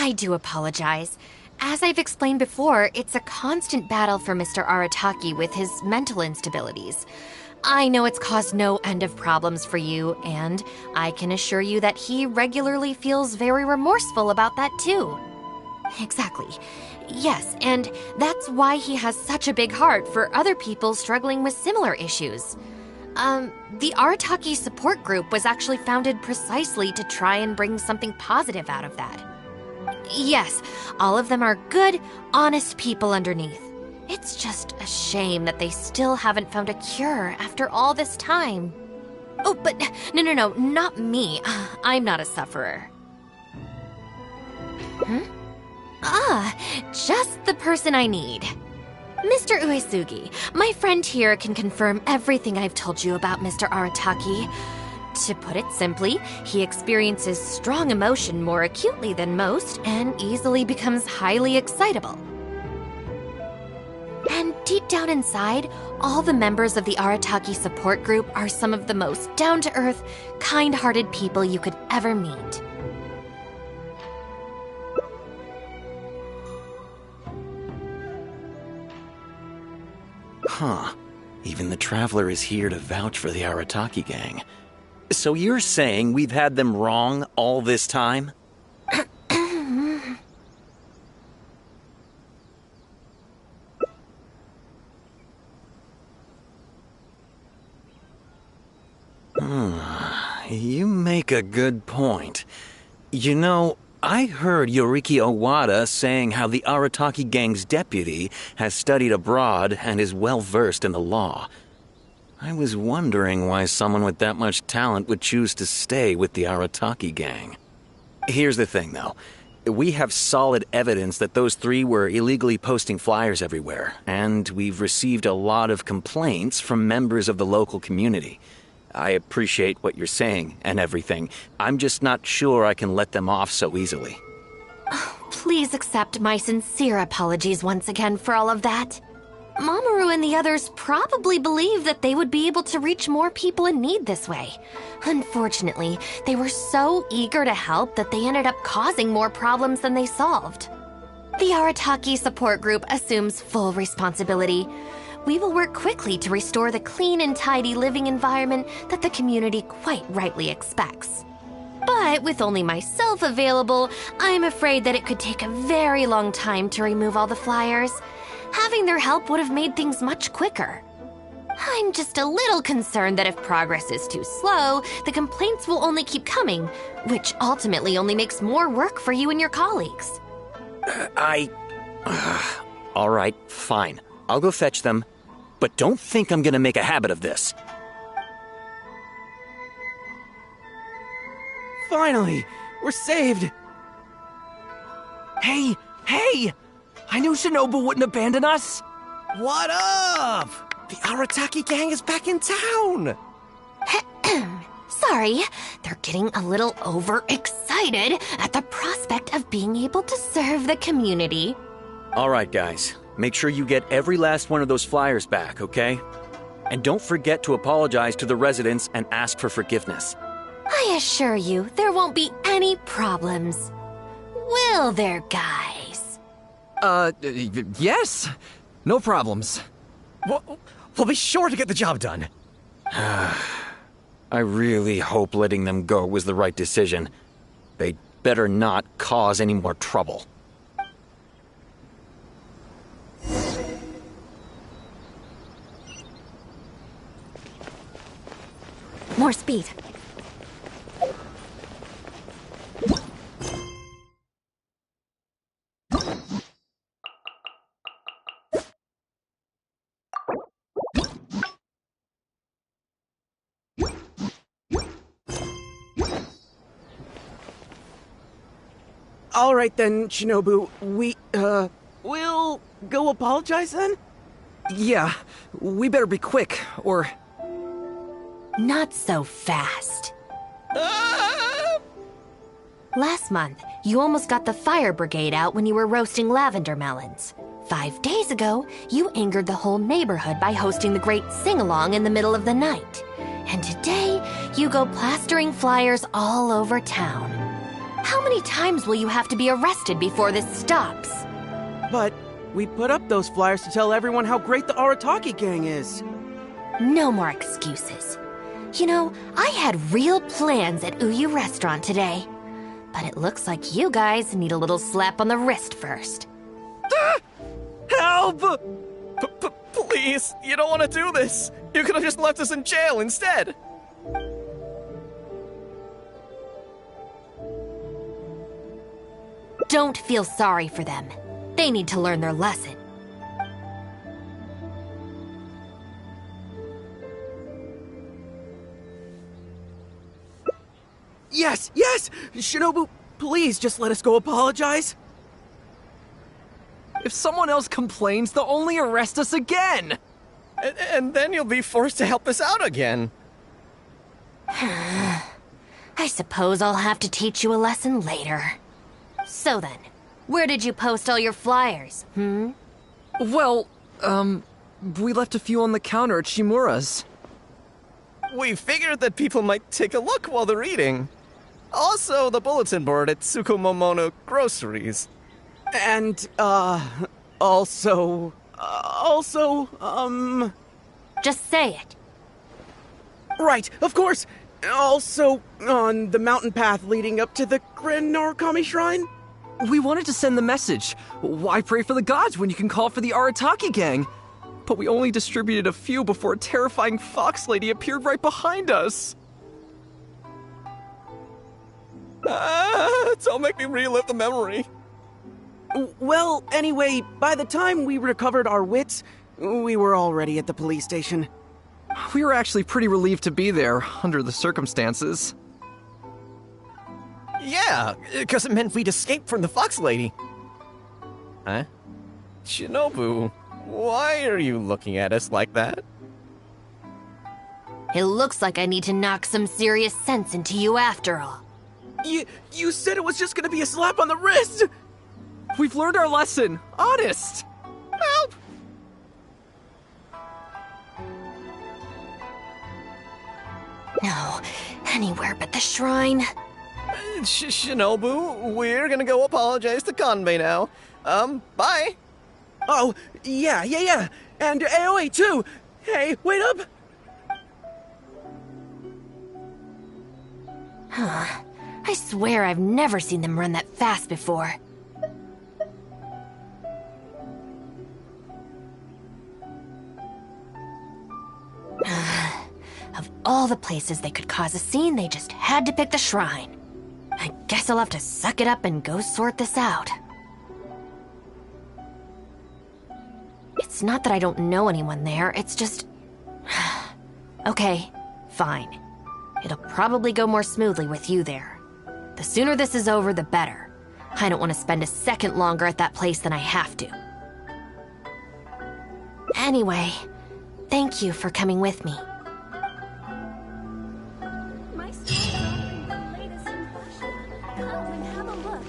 I do apologize. As I've explained before, it's a constant battle for Mr. Arataki with his mental instabilities. I know it's caused no end of problems for you, and I can assure you that he regularly feels very remorseful about that too. Exactly. Yes, and that's why he has such a big heart for other people struggling with similar issues. The Arataki support group was actually founded precisely to try and bring something positive out of that. Yes, all of them are good, honest people underneath. It's just a shame that they still haven't found a cure after all this time. Oh, but no, not me. I'm not a sufferer. Just the person I need. Mr. Uesugi, my friend here can confirm everything I've told you about Mr. Arataki. To put it simply, he experiences strong emotion more acutely than most and easily becomes highly excitable. And deep down inside, all the members of the Arataki support group are some of the most down-to-earth, kind-hearted people you could ever meet. Huh. Even the Traveler is here to vouch for the Arataki gang. So you're saying we've had them wrong all this time? You make a good point. You know, I heard Yoriki Owada saying how the Arataki gang's deputy has studied abroad and is well-versed in the law. I was wondering why someone with that much talent would choose to stay with the Arataki gang. Here's the thing, though. We have solid evidence that those three were illegally posting flyers everywhere, and we've received a lot of complaints from members of the local community. I appreciate what you're saying and everything. I'm just not sure I can let them off so easily. Please accept my sincere apologies once again for all of that. Mamoru and the others probably believed that they would be able to reach more people in need this way. Unfortunately, they were so eager to help that they ended up causing more problems than they solved. The Arataki support group assumes full responsibility. We will work quickly to restore the clean and tidy living environment that the community quite rightly expects. But with only myself available, I'm afraid that it could take a very long time to remove all the flyers. Having their help would have made things much quicker. I'm just a little concerned that if progress is too slow, the complaints will only keep coming, which ultimately only makes more work for you and your colleagues. All right, fine. I'll go fetch them. But don't think I'm gonna make a habit of this. Finally! We're saved! Hey! I knew Shinobu wouldn't abandon us! What up? The Arataki gang is back in town! Sorry, they're getting a little overexcited at the prospect of being able to serve the community. All right, guys. Make sure you get every last one of those flyers back, okay? And don't forget to apologize to the residents and ask for forgiveness. I assure you, there won't be any problems. Will there, guys? Yes. No problems. We'll be sure to get the job done. I really hope letting them go was the right decision. They'd better not cause any more trouble. More speed. All right then, Shinobu. We'll go apologize then? Yeah, we better be quick, or... Not so fast. Last month, you almost got the fire brigade out when you were roasting lavender melons. 5 days ago, you angered the whole neighborhood by hosting the great sing-along in the middle of the night. And today, you go plastering flyers all over town. How many times will you have to be arrested before this stops? But we put up those flyers to tell everyone how great the Arataki gang is. No more excuses. You know, I had real plans at Uyu Restaurant today. But it looks like you guys need a little slap on the wrist first. Help! Please, you don't want to do this. You could have just left us in jail instead. Don't feel sorry for them. They need to learn their lesson. Yes, yes! Shinobu, please just let us go apologize. If someone else complains, they'll only arrest us again. And then you'll be forced to help us out again. I suppose I'll have to teach you a lesson later. So then, where did you post all your flyers, Well, we left a few on the counter at Shimura's. We figured that people might take a look while they're eating. Also, the bulletin board at Tsukumomono Groceries. And, also... Just say it. Right, of course! Also, on the mountain path leading up to the Grand Narukami Shrine? We wanted to send the message. Why pray for the gods when you can call for the Arataki gang? But we only distributed a few before a terrifying fox lady appeared right behind us. Don't make me relive the memory. Well, anyway, by the time we recovered our wits, we were already at the police station. We were actually pretty relieved to be there, under the circumstances. Yeah, because it meant we'd escaped from the fox lady. Huh? Shinobu, why are you looking at us like that? It looks like I need to knock some serious sense into you after all. You said it was just gonna be a slap on the wrist! We've learned our lesson, honest! Help! No, anywhere but the shrine. Shinobu, we're gonna go apologize to Kanbei now. Bye! Oh, yeah. And Aoi too! Hey, wait up! I swear I've never seen them run that fast before. Of all the places they could cause a scene, they just had to pick the shrine. I guess I'll have to suck it up and go sort this out. It's not that I don't know anyone there, it's just... Okay, fine. It'll probably go more smoothly with you there. The sooner this is over, the better. I don't want to spend a second longer at that place than I have to. Anyway, thank you for coming with me. My store is offering the latest in fashion. Come and have a look.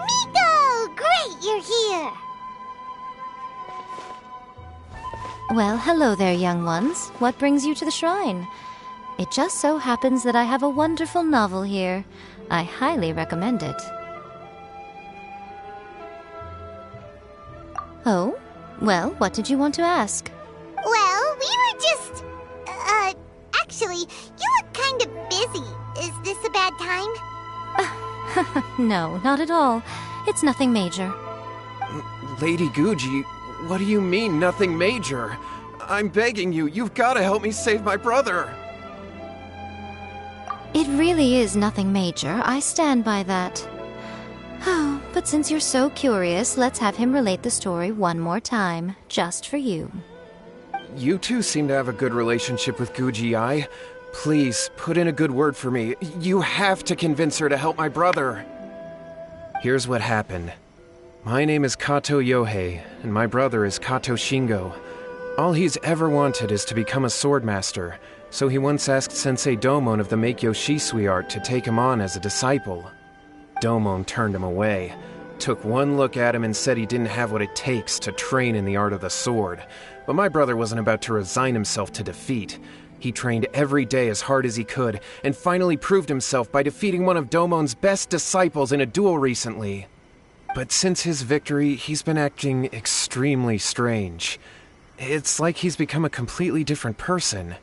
Miko! Great, you're here! Well, hello there, young ones. What brings you to the shrine? It just so happens that I have a wonderful novel here. I highly recommend it. Oh? Well, what did you want to ask? Well, we were just... actually, you look kind of busy. Is this a bad time? No, not at all. It's nothing major. Lady Guji, what do you mean, nothing major? I'm begging you, you've got to help me save my brother. It really is nothing major. I stand by that. Oh, but since you're so curious, let's have him relate the story one more time, just for you. You two seem to have a good relationship with Guji-ai. Please, put in a good word for me. You have to convince her to help my brother. Here's what happened. My name is Kato Yohei, and my brother is Kato Shingo. All he's ever wanted is to become a swordmaster, so he once asked Sensei Domon of the Meikyo Shisui art to take him on as a disciple. Domon turned him away, took one look at him and said he didn't have what it takes to train in the art of the sword. But my brother wasn't about to resign himself to defeat. He trained every day as hard as he could, and finally proved himself by defeating one of Domon's best disciples in a duel recently. But since his victory, he's been acting extremely strange. It's like he's become a completely different person.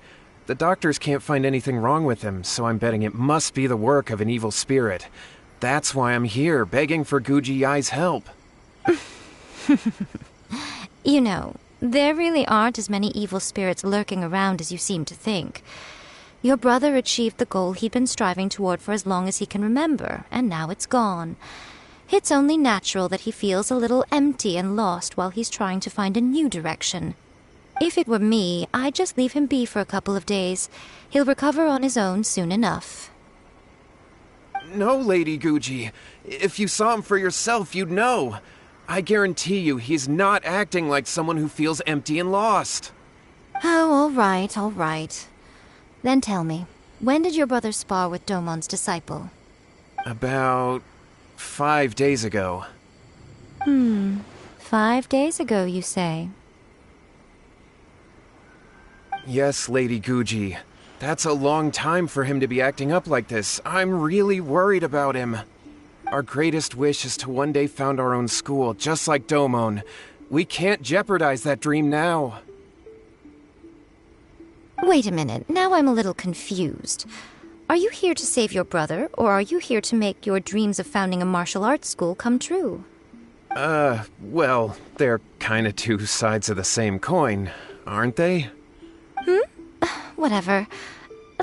The doctors can't find anything wrong with him, so I'm betting it must be the work of an evil spirit. That's why I'm here, begging for Guji Yai's help. You know, there really aren't as many evil spirits lurking around as you seem to think. Your brother achieved the goal he'd been striving toward for as long as he can remember, and now it's gone. It's only natural that he feels a little empty and lost while he's trying to find a new direction. If it were me, I'd just leave him be for a couple of days. He'll recover on his own soon enough. No, Lady Guji. If you saw him for yourself, you'd know. I guarantee you he's not acting like someone who feels empty and lost. Oh, all right. Then tell me, when did your brother spar with Domon's disciple? About 5 days ago. 5 days ago, you say? Yes, Lady Guji. That's a long time for him to be acting up like this. I'm really worried about him. Our greatest wish is to one day found our own school, just like Domon. We can't jeopardize that dream now. Wait a minute, now I'm a little confused. Are you here to save your brother, or are you here to make your dreams of founding a martial arts school come true? Well, they're kinda two sides of the same coin, aren't they? Whatever.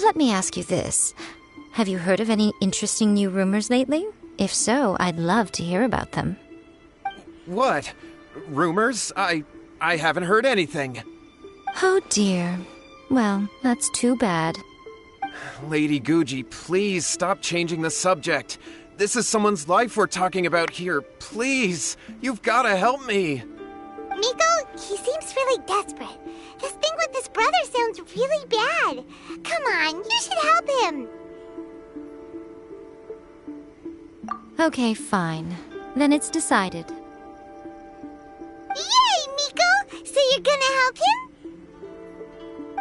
Let me ask you this. Have you heard of any interesting new rumors lately? If so, I'd love to hear about them. What? Rumors? I haven't heard anything. Oh dear. Well, that's too bad. Lady Guji, please stop changing the subject. This is someone's life we're talking about here. Please, you've gotta help me. Miko, he seems really desperate. This thing with his brother sounds really bad. Come on, you should help him. Okay, fine. Then it's decided. Yay, Miko! So you're gonna help him?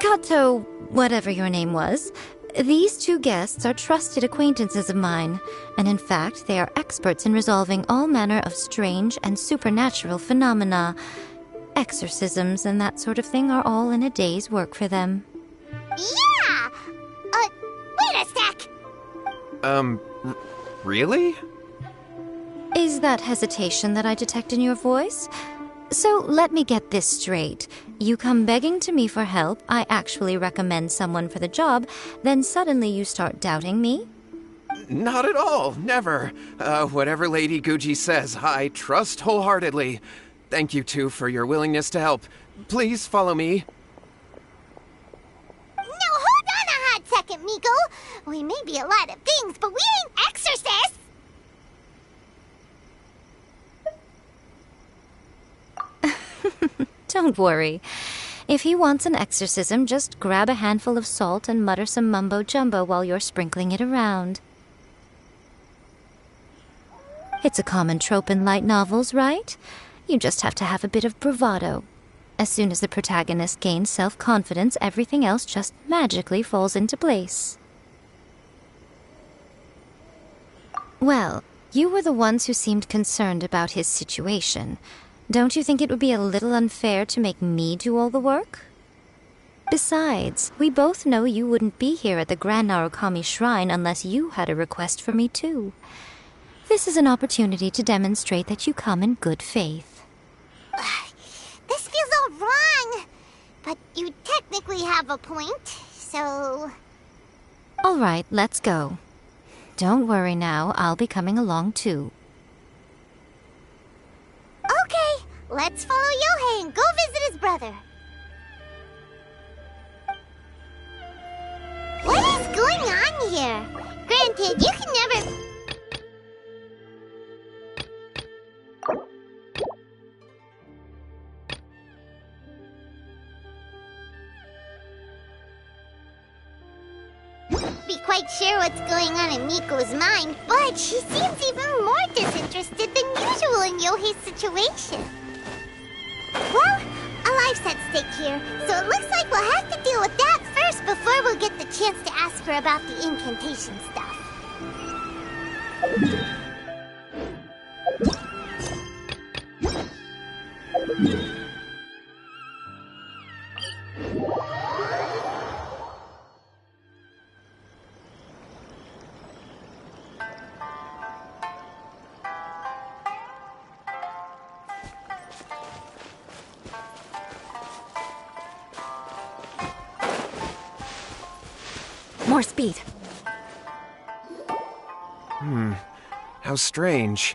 Kato, whatever your name was, these two guests are trusted acquaintances of mine, and in fact, they are experts in resolving all manner of strange and supernatural phenomena. Exorcisms and that sort of thing are all in a day's work for them. Yeah! Wait a sec! Really? Is that hesitation that I detect in your voice? So let me get this straight. You come begging to me for help, I actually recommend someone for the job, then suddenly you start doubting me? Not at all, never. Whatever Lady Guji says, I trust wholeheartedly. Thank you, too, for your willingness to help. Please follow me. No, hold on a hot second, Miko. We may be a lot of things, but we ain't exorcists! Don't worry. If he wants an exorcism, just grab a handful of salt and mutter some mumbo-jumbo while you're sprinkling it around. It's a common trope in light novels, right? You just have to have a bit of bravado. As soon as the protagonist gains self-confidence, everything else just magically falls into place. Well, you were the ones who seemed concerned about his situation. Don't you think it would be a little unfair to make me do all the work? Besides, we both know you wouldn't be here at the Grand Narukami Shrine unless you had a request for me too. This is an opportunity to demonstrate that you come in good faith. This feels all wrong. But you technically have a point, so... All right, let's go. Don't worry now, I'll be coming along too. Okay, let's follow Yohei and go visit his brother. Let's going on here? Granted, you can never... be quite sure what's going on in Miko's mind, but she seems even more disinterested than usual in Yohei's situation. Well, a life's at stake here, so it looks like we'll have to deal with that first before we'll get the chance to ask her about the incantation stuff. More speed. How strange.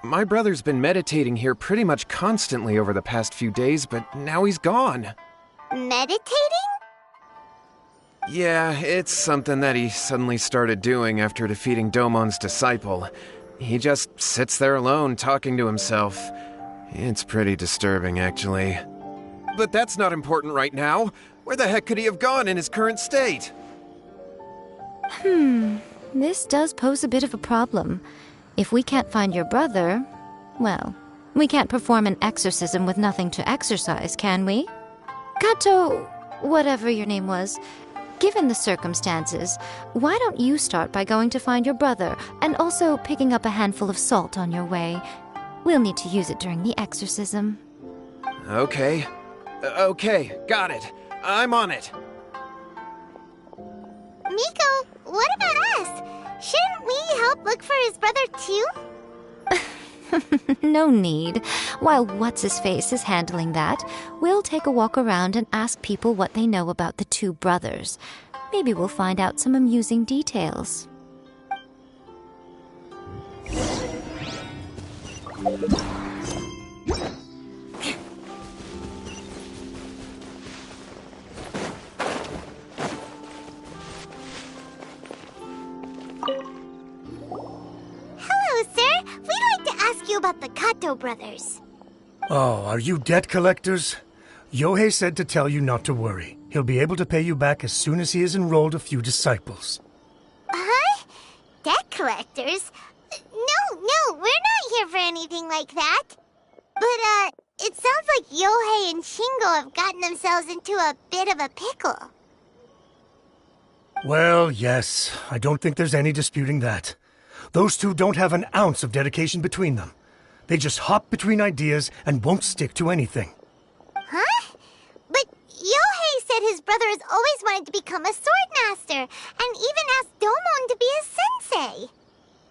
My brother's been meditating here pretty much constantly over the past few days, but now he's gone. Meditating? Yeah, it's something that he suddenly started doing after defeating Domon's disciple. He just sits there alone, talking to himself. It's pretty disturbing, actually. But that's not important right now. Where the heck could he have gone in his current state? This does pose a bit of a problem. If we can't find your brother, well, we can't perform an exorcism with nothing to exorcise, can we? Kato, whatever your name was, given the circumstances, why don't you start by going to find your brother, and also picking up a handful of salt on your way? We'll need to use it during the exorcism. Okay. Okay, got it. I'm on it. Miko, what about us? Shouldn't we help look for his brother too? No need. While What's-His-Face is handling that, we'll take a walk around and ask people what they know about the two brothers. Maybe we'll find out some amusing details. About the Kato brothers. Oh, are you debt collectors? Yohei said to tell you not to worry. He'll be able to pay you back as soon as he has enrolled a few disciples. Huh? Debt collectors? No, we're not here for anything like that. But, it sounds like Yohei and Shingo have gotten themselves into a bit of a pickle. Well, yes, I don't think there's any disputing that. Those two don't have an ounce of dedication between them. They just hop between ideas and won't stick to anything. Huh? But Yohei said his brother has always wanted to become a sword master, and even asked Domon to be his sensei.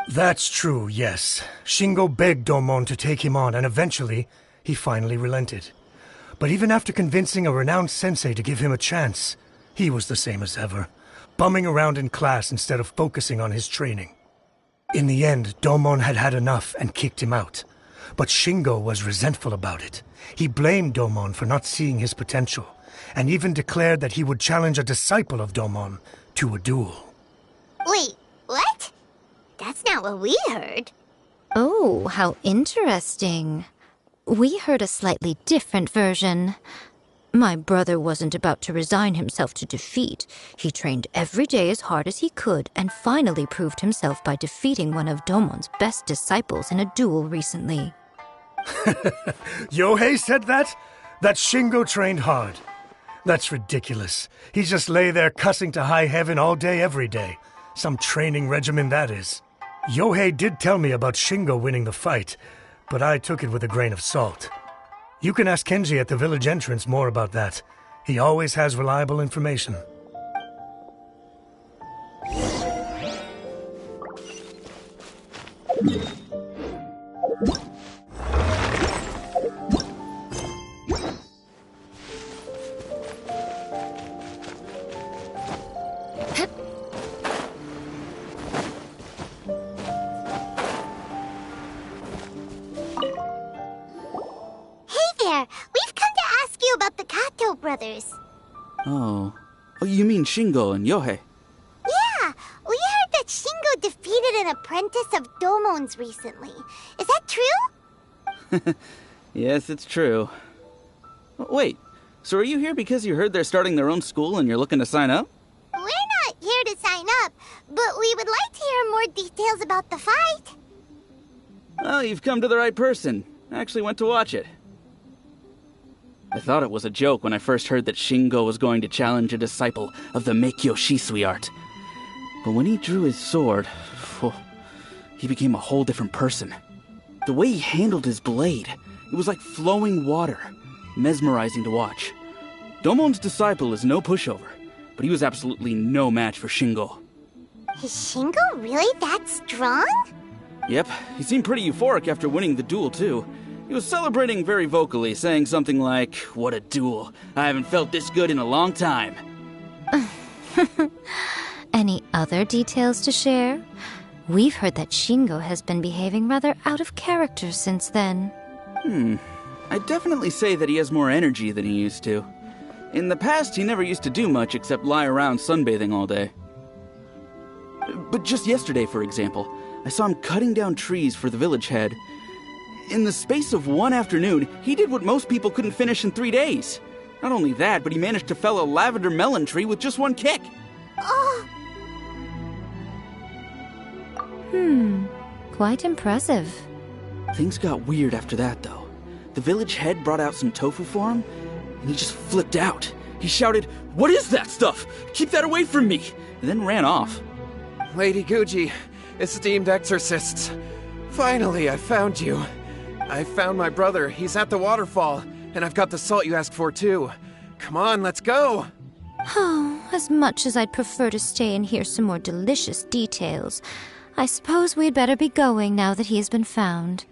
That's true, yes. Shingo begged Domon to take him on, and eventually, he finally relented. But even after convincing a renowned sensei to give him a chance, he was the same as ever, bumming around in class instead of focusing on his training. In the end, Domon had had enough and kicked him out. But Shingo was resentful about it. He blamed Domon for not seeing his potential, and even declared that he would challenge a disciple of Domon to a duel. Wait, what? That's not what we heard. Oh, how interesting. We heard a slightly different version. My brother wasn't about to resign himself to defeat. He trained every day as hard as he could and finally proved himself by defeating one of Domon's best disciples in a duel recently. Yohei said that? That Shingo trained hard. That's ridiculous. He just lay there cussing to high heaven all day, every day. Some training regimen, that is. Yohei did tell me about Shingo winning the fight, but I took it with a grain of salt. You can ask Kenji at the village entrance more about that. He always has reliable information. Brothers. Oh, you mean Shingo and Yohei? Yeah, an apprentice of Domon's recently. Is that true? Yes, it's true. Wait, so are you here because you heard they're starting their own school and you're looking to sign up? We're not here to sign up, but we would like to hear more details about the fight. Well, you've come to the right person. I actually went to watch it. I thought it was a joke when I first heard that Shingo was going to challenge a disciple of the miko art. But when he drew his sword, he became a whole different person. The way he handled his blade, it was like flowing water, mesmerizing to watch. Domon's disciple is no pushover, but he was absolutely no match for Shingo. Is Shingo really that strong? Yep, he seemed pretty euphoric after winning the duel, too. He was celebrating very vocally, saying something like, "What a duel. I haven't felt this good in a long time." Any other details to share? We've heard that Shingo has been behaving rather out of character since then. I'd definitely say that he has more energy than he used to. In the past, he never used to do much except lie around sunbathing all day. But just yesterday, for example, I saw him cutting down trees for the village head. In the space of one afternoon, he did what most people couldn't finish in 3 days. Not only that, but he managed to fell a lavender melon tree with just one kick. Oh, Quite impressive. Things got weird after that, though. The village head brought out some tofu for him, and he just flipped out. He shouted, "What is that stuff? Keep that away from me!" and then ran off. Lady Guji, esteemed exorcists. Finally, I found you. I found my brother. He's at the waterfall, and I've got the salt you asked for, too. Come on, let's go. Oh, as much as I'd prefer to stay and hear some more delicious details, I suppose we'd better be going now that he has been found.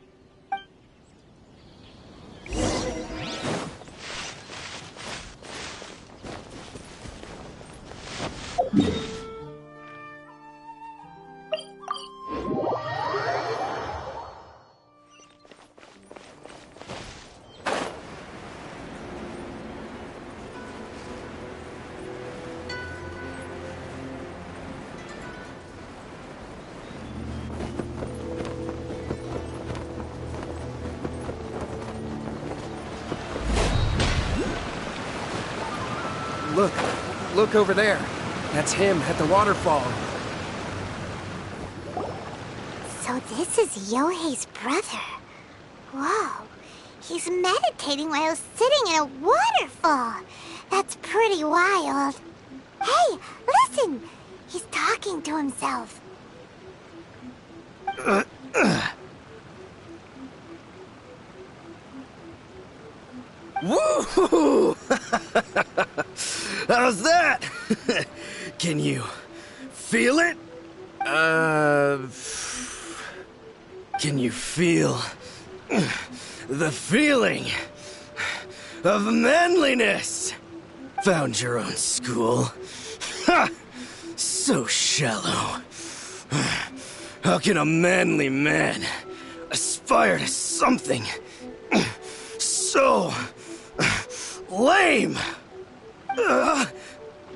Look over there. That's him at the waterfall. so this is Yohei's brother. Whoa, he's meditating while sitting in a waterfall. That's pretty wild. Hey, listen! He's talking to himself. Woo! How's that? Can you feel it? Can you feel the feeling of manliness? Found your own school? Ha! So shallow. How can a manly man aspire to something so lame?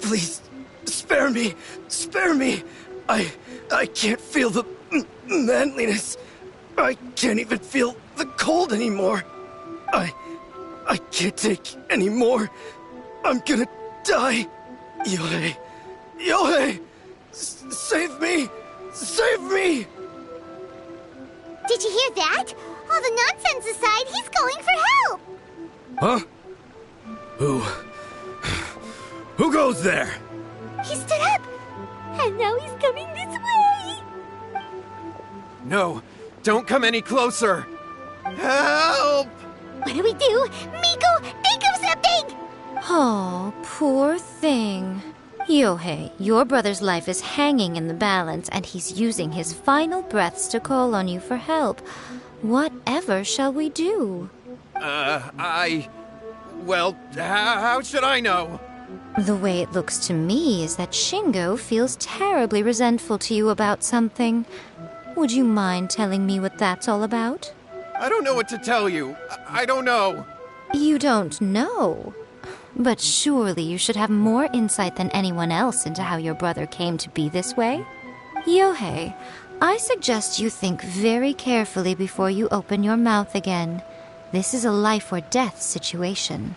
Please, spare me. Spare me. I can't feel the manliness. I can't even feel the cold anymore. I can't take any more. I'm gonna die. Yohei. Yohei! Save me! Save me! Did you hear that? All the nonsense aside, he's going for help! Huh? Who goes there? He stood up! And now he's coming this way! No, don't come any closer. Help! What do we do? Miko, think of something! Oh, poor thing. Yohei, your brother's life is hanging in the balance, and he's using his final breaths to call on you for help. Whatever shall we do? Well, how should I know? The way it looks to me is that Shingo feels terribly resentful to you about something. Would you mind telling me what that's all about? I don't know what to tell you. I don't know. You don't know? But surely you should have more insight than anyone else into how your brother came to be this way? Yohei, I suggest you think very carefully before you open your mouth again. This is a life or death situation.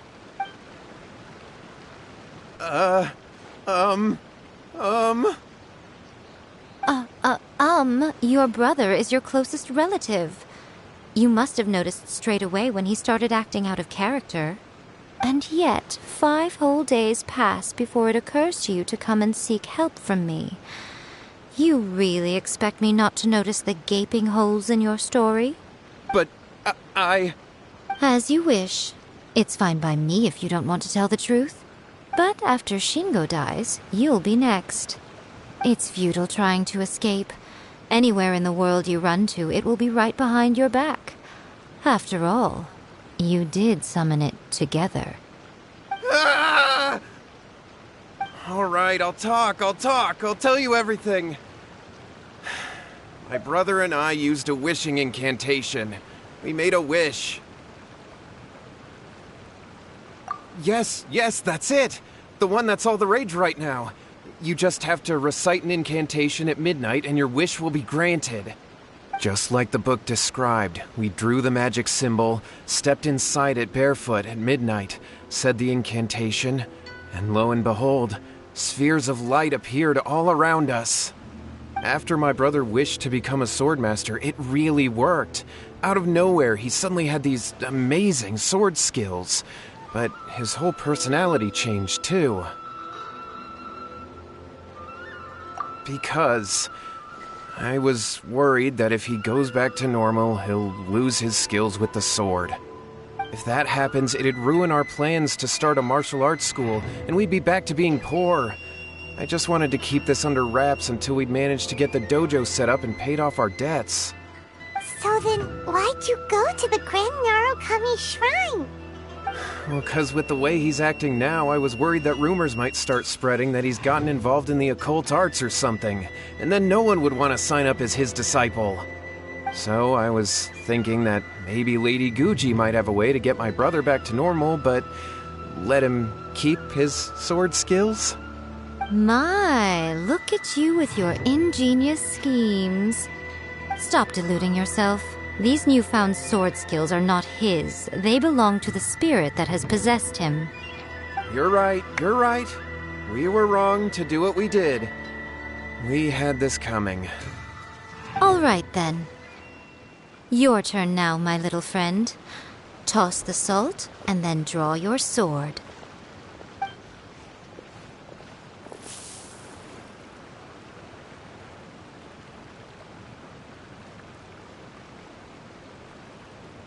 Your brother is your closest relative. You must have noticed straight away when he started acting out of character. And yet, 5 whole days pass before it occurs to you to come and seek help from me. You really expect me not to notice the gaping holes in your story? But I... As you wish. It's fine by me if you don't want to tell the truth. But after Shingo dies, you'll be next. It's futile trying to escape. Anywhere in the world you run to, it will be right behind your back. After all, you did summon it together. Ah! All right, I'll talk. I'll tell you everything. My brother and I used a wishing incantation. We made a wish. Yes, that's it. The one that's all the rage right now. You just have to recite an incantation at midnight and your wish will be granted. Just like the book described, we drew the magic symbol, stepped inside it barefoot at midnight, said the incantation, and lo and behold, spheres of light appeared all around us. After my brother wished to become a swordmaster, it really worked. Out of nowhere, he suddenly had these amazing sword skills. But his whole personality changed too. Because I was worried that if he goes back to normal, he'll lose his skills with the sword. If that happens, it'd ruin our plans to start a martial arts school, and we'd be back to being poor. I just wanted to keep this under wraps until we'd managed to get the dojo set up and paid off our debts. So then, why'd you go to the Grand Narukami Shrine? Well, 'cause with the way he's acting now, I was worried that rumors might start spreading that he's gotten involved in the occult arts or something, and then no one would want to sign up as his disciple. So I was thinking that maybe Lady Guji might have a way to get my brother back to normal, but let him keep his sword skills? My, look at you with your ingenious schemes. Stop deluding yourself. These newfound sword skills are not his. They belong to the spirit that has possessed him. You're right. We were wrong to do what we did. We had this coming. All right, then. Your turn now, my little friend. Toss the salt, and then draw your sword.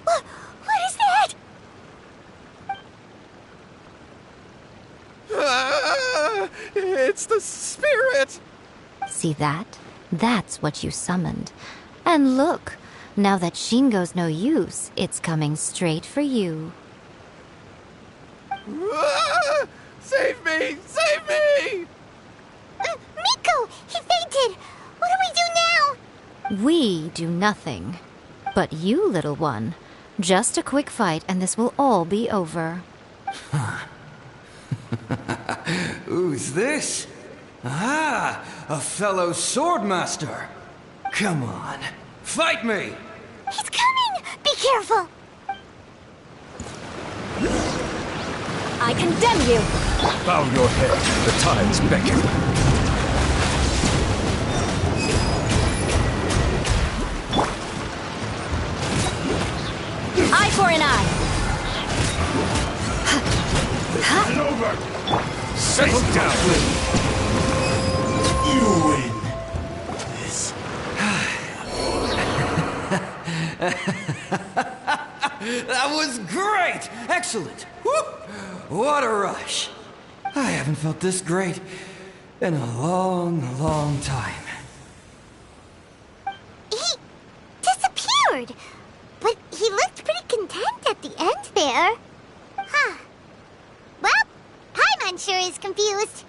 What is that? It's the spirit! See that? That's what you summoned. And look, now that Shingo's no use, it's coming straight for you. Save me! Save me! Miko! He fainted! What do we do now? We do nothing. But you, little one, just a quick fight and this will all be over. Who's this? Ah, a fellow swordmaster. Come on, fight me! He's coming! Be careful! I condemn you! Bow your head. The tides beckon. Eye for an eye! It's over! Settle down! You win. This. That was great! Excellent! Whoop! What a rush! I haven't felt this great in a long, long time. He disappeared! But he looked pretty content at the end there. Huh. Well, Paimon sure is confused.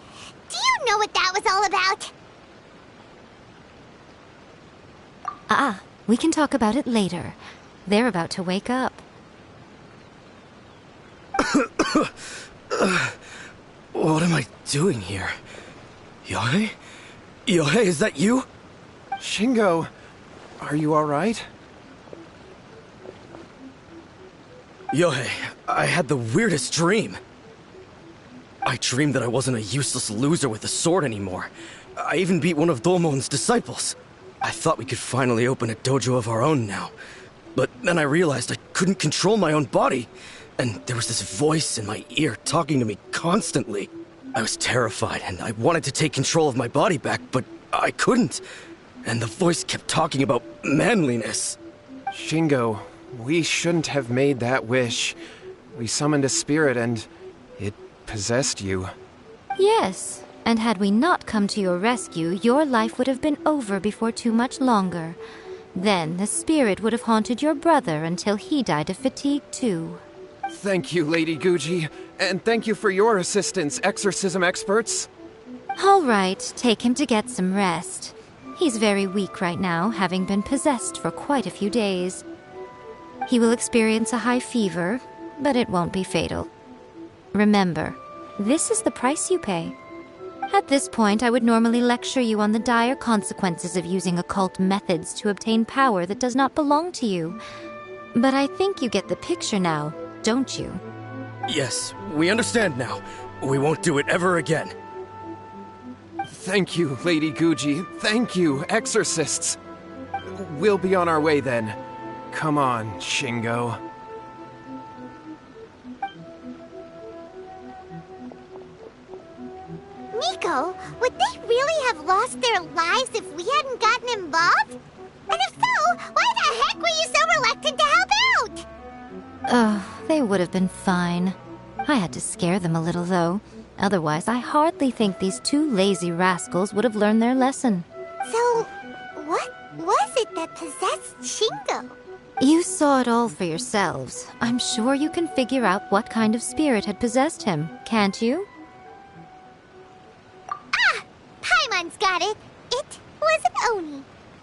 Do you know what that was all about? We can talk about it later. They're about to wake up. What am I doing here? Yohei? Yohei, is that you? Shingo, are you alright? Yohei, I had the weirdest dream. I dreamed that I wasn't a useless loser with a sword anymore. I even beat one of Domon's disciples. I thought we could finally open a dojo of our own now. But then I realized I couldn't control my own body. And there was this voice in my ear talking to me constantly. I was terrified and I wanted to take control of my body back, but I couldn't. And the voice kept talking about manliness. Shingo, we shouldn't have made that wish. We summoned a spirit and it possessed you. Yes, and had we not come to your rescue, your life would have been over before too much longer. Then the spirit would have haunted your brother until he died of fatigue too. Thank you, Lady Guji, and thank you for your assistance, exorcism experts. All right, take him to get some rest. He's very weak right now, having been possessed for quite a few days. He will experience a high fever, but it won't be fatal. Remember, this is the price you pay. At this point, I would normally lecture you on the dire consequences of using occult methods to obtain power that does not belong to you. But I think you get the picture now, don't you? Yes, we understand now. We won't do it ever again. Thank you, Lady Guji. Thank you, exorcists. We'll be on our way then. Come on, Shingo. Miko, would they really have lost their lives if we hadn't gotten involved? And if so, why the heck were you so reluctant to help out? They would have been fine. I had to scare them a little, though. Otherwise, I hardly think these two lazy rascals would have learned their lesson. So, what was it that possessed Shingo? You saw it all for yourselves. I'm sure you can figure out what kind of spirit had possessed him, can't you? Ah! Paimon's got it. It was an Oni.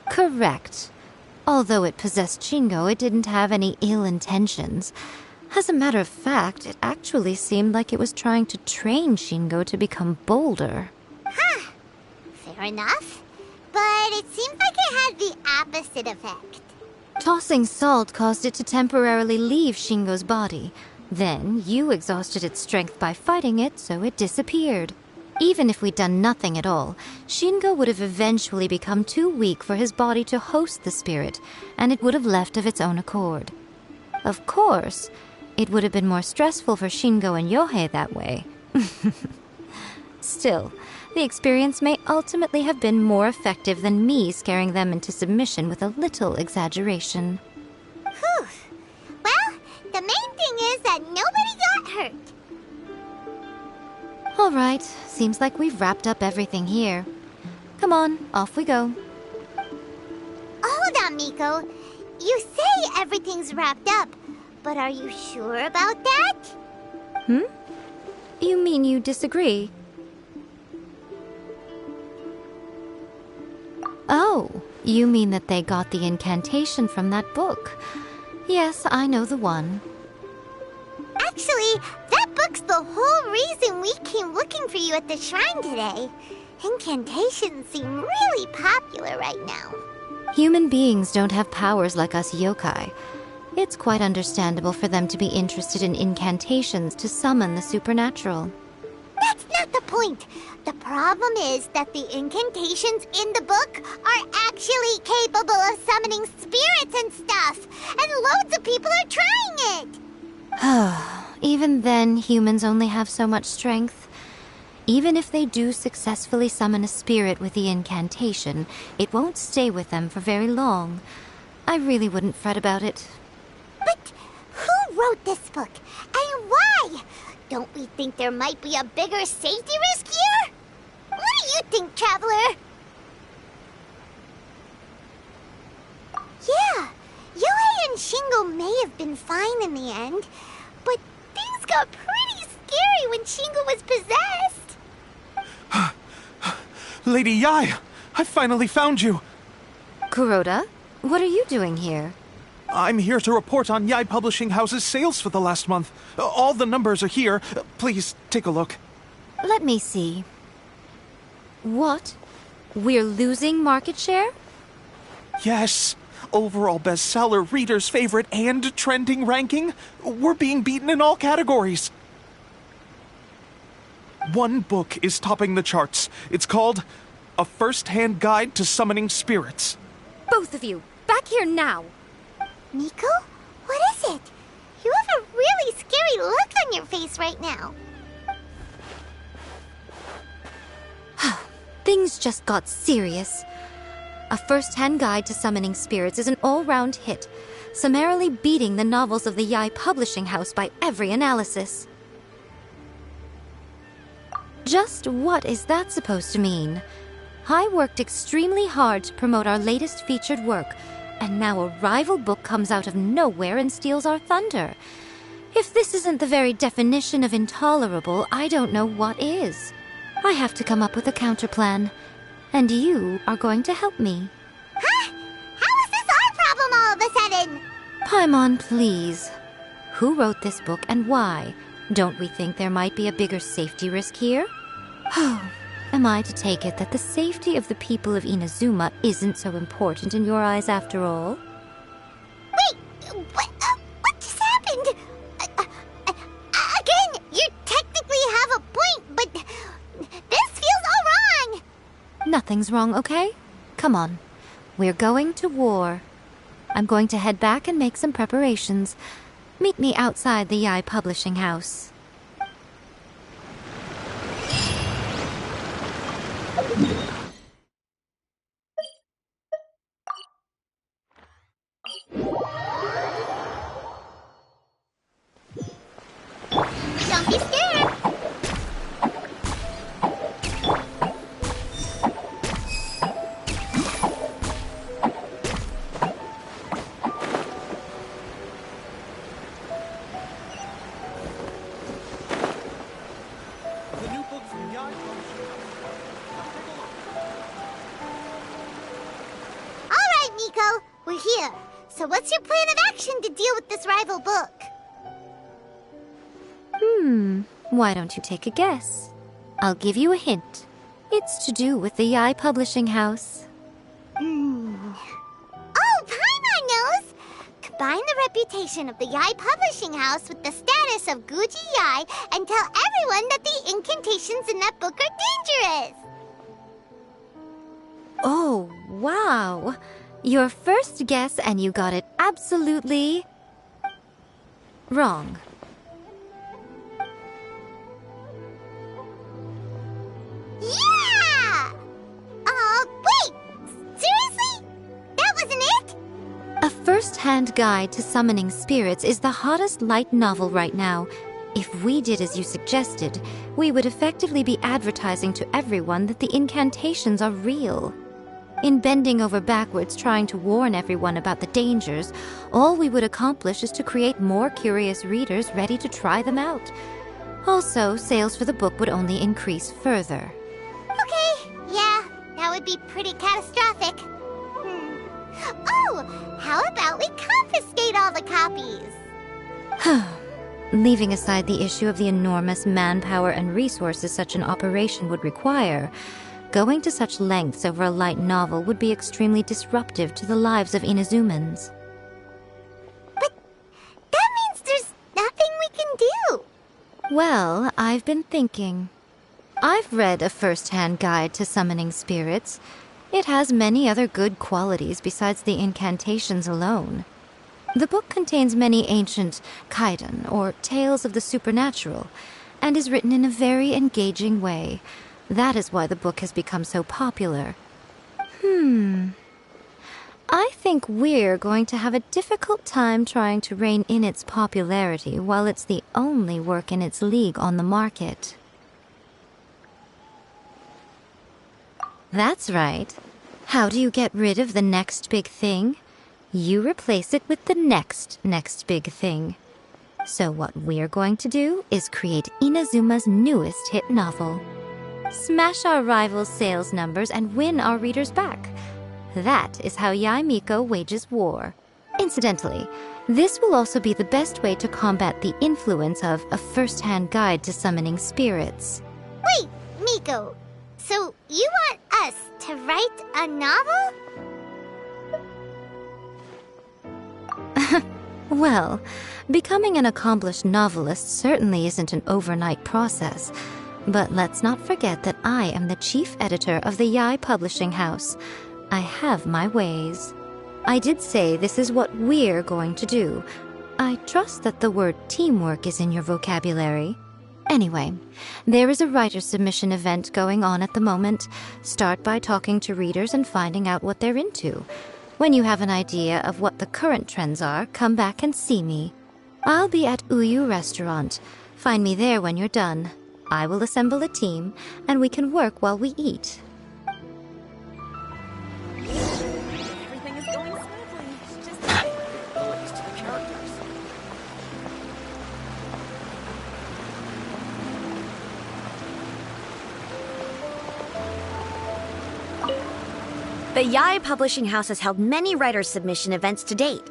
Correct. Although it possessed Shingo, it didn't have any ill intentions. As a matter of fact, it actually seemed like it was trying to train Shingo to become bolder. Huh. Fair enough. But it seemed like it had the opposite effect. Tossing salt caused it to temporarily leave Shingo's body. Then, you exhausted its strength by fighting it, so it disappeared. Even if we'd done nothing at all, Shingo would have eventually become too weak for his body to host the spirit, and it would have left of its own accord. Of course, it would have been more stressful for Shingo and Yohei that way. Still, the experience may ultimately have been more effective than me scaring them into submission with a little exaggeration. Whew. Well, the main thing is that nobody got hurt. All right, seems like we've wrapped up everything here. Come on, off we go. Hold on, Miko. You say everything's wrapped up, but are you sure about that? You mean you disagree? Oh, you mean that they got the incantation from that book. Yes, I know the one. Actually, that book's the whole reason we came looking for you at the shrine today. Incantations seem really popular right now. Human beings don't have powers like us yokai. It's quite understandable for them to be interested in incantations to summon the supernatural. That's not the point. The problem is that the incantations in the book are actually capable of summoning spirits and stuff, and loads of people are trying it. Even then, humans only have so much strength. Even if they do successfully summon a spirit with the incantation, it won't stay with them for very long. I really wouldn't fret about it. But who wrote this book, and why? Don't we think there might be a bigger safety risk here? What do you think, Traveler? Yeah, Yohei and Shingo may have been fine in the end, but things got pretty scary when Shingo was possessed. Lady Yai, I finally found you. Kuroda, what are you doing here? I'm here to report on Yai Publishing House's sales for the last month. All the numbers are here. Please take a look. Let me see. What? We're losing market share? Yes, overall bestseller, readers' favorite, and trending ranking. We're being beaten in all categories. One book is topping the charts. It's called A First-Hand Guide to Summoning Spirits. Both of you, back here now! Miko? What is it? You have a really scary look on your face right now. Things just got serious. A First-Hand Guide to Summoning Spirits is an all-round hit, summarily beating the novels of the Yai Publishing House by every analysis. Just what is that supposed to mean? I worked extremely hard to promote our latest featured work, and now a rival book comes out of nowhere and steals our thunder. If this isn't the very definition of intolerable, I don't know what is. I have to come up with a counterplan, and you are going to help me. Huh? How is this our problem all of a sudden? Paimon, please. Who wrote this book and why? Don't we think there might be a bigger safety risk here? Am I to take it that the safety of the people of Inazuma isn't so important in your eyes after all? Wait, what just happened? Again, you technically have a point, but this feels all wrong. Nothing's wrong, okay? Come on. We're going to war. I'm going to head back and make some preparations. Meet me outside the Yai Publishing House. Don't be scared. The new book from Yai Publishing House. All right, Miko, we're here. So what's your plan of action to deal with this rival book? Why don't you take a guess? I'll give you a hint. It's to do with the Yai Publishing House. Oh, Paimon knows! Combine the reputation of the Yai Publishing House with the status of Guji Yai and tell everyone that the incantations in that book are dangerous! Oh, wow. Your first guess and you got it absolutely wrong. Yeah! Wait! Seriously? That wasn't it? A First-Hand Guide to Summoning Spirits is the hottest light novel right now. If we did as you suggested, we would effectively be advertising to everyone that the incantations are real. In bending over backwards trying to warn everyone about the dangers, all we would accomplish is to create more curious readers ready to try them out. Also, sales for the book would only increase further. Okay, yeah, that would be pretty catastrophic. Oh, how about we confiscate all the copies? Leaving aside the issue of the enormous manpower and resources such an operation would require, going to such lengths over a light novel would be extremely disruptive to the lives of Inazumans. But that means there's nothing we can do. Well, I've been thinking. I've read A First-Hand Guide to Summoning Spirits. It has many other good qualities besides the incantations alone. The book contains many ancient kaidan, or tales of the supernatural, and is written in a very engaging way. That is why the book has become so popular. I think we're going to have a difficult time trying to rein in its popularity while it's the only work in its league on the market. That's right. How do you get rid of the next big thing? You replace it with the next big thing. So what we're going to do is create Inazuma's newest hit novel. Smash our rivals' sales numbers and win our readers back. That is how Yai Miko wages war. Incidentally, this will also be the best way to combat the influence of A First-Hand Guide to Summoning Spirits. Wait, Miko, so you want us to write a novel? Well, becoming an accomplished novelist certainly isn't an overnight process. But let's not forget that I am the chief editor of the Yai Publishing House. I have my ways. I did say this is what we're going to do. I trust that the word teamwork is in your vocabulary. Anyway, there is a writer submission event going on at the moment. Start by talking to readers and finding out what they're into. When you have an idea of what the current trends are, come back and see me. I'll be at Uyu Restaurant. Find me there when you're done. I will assemble a team, and we can work while we eat. Everything is going smoothly. Just abilities to the characters. The Yai Publishing House has held many writer submission events to date.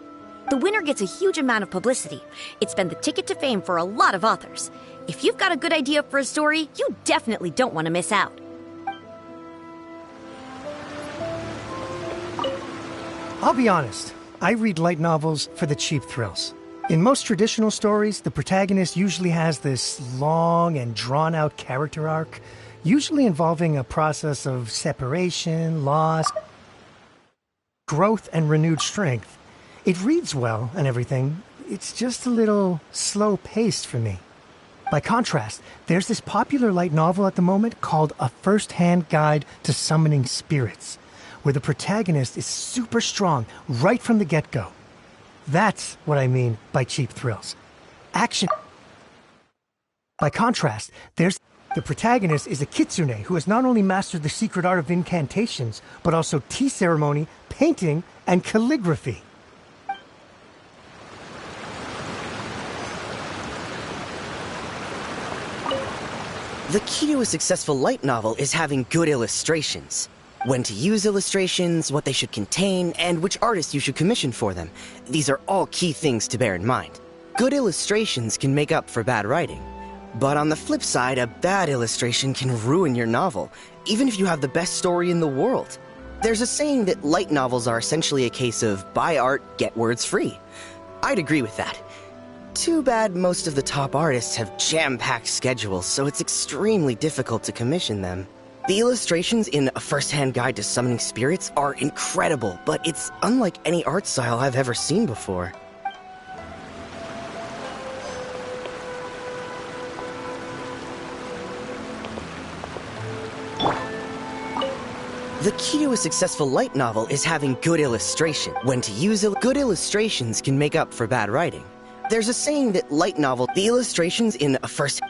The winner gets a huge amount of publicity. It's been the ticket to fame for a lot of authors. If you've got a good idea for a story, you definitely don't want to miss out. I'll be honest, I read light novels for the cheap thrills. In most traditional stories, the protagonist usually has this long and drawn-out character arc, usually involving a process of separation, loss, growth, and renewed strength. It reads well and everything, it's just a little slow-paced for me. By contrast, there's this popular light novel at the moment called A First-Hand Guide to Summoning Spirits, where the protagonist is super strong right from the get-go. That's what I mean by cheap thrills. Action. By contrast, the protagonist is a kitsune who has not only mastered the secret art of incantations, but also tea ceremony, painting, and calligraphy. The key to a successful light novel is having good illustrations. When to use illustrations, what they should contain, and which artist you should commission for them. These are all key things to bear in mind. Good illustrations can make up for bad writing. But on the flip side, a bad illustration can ruin your novel, even if you have the best story in the world. There's a saying that light novels are essentially a case of buy art, get words free. I'd agree with that. Too bad most of the top artists have jam-packed schedules, so it's extremely difficult to commission them. The illustrations in A First-Hand Guide to Summoning Spirits are incredible, but it's unlike any art style I've ever seen before. The key to a successful light novel is having good illustration. When to use good illustrations can make up for bad writing. There's a saying that the illustrations in A First...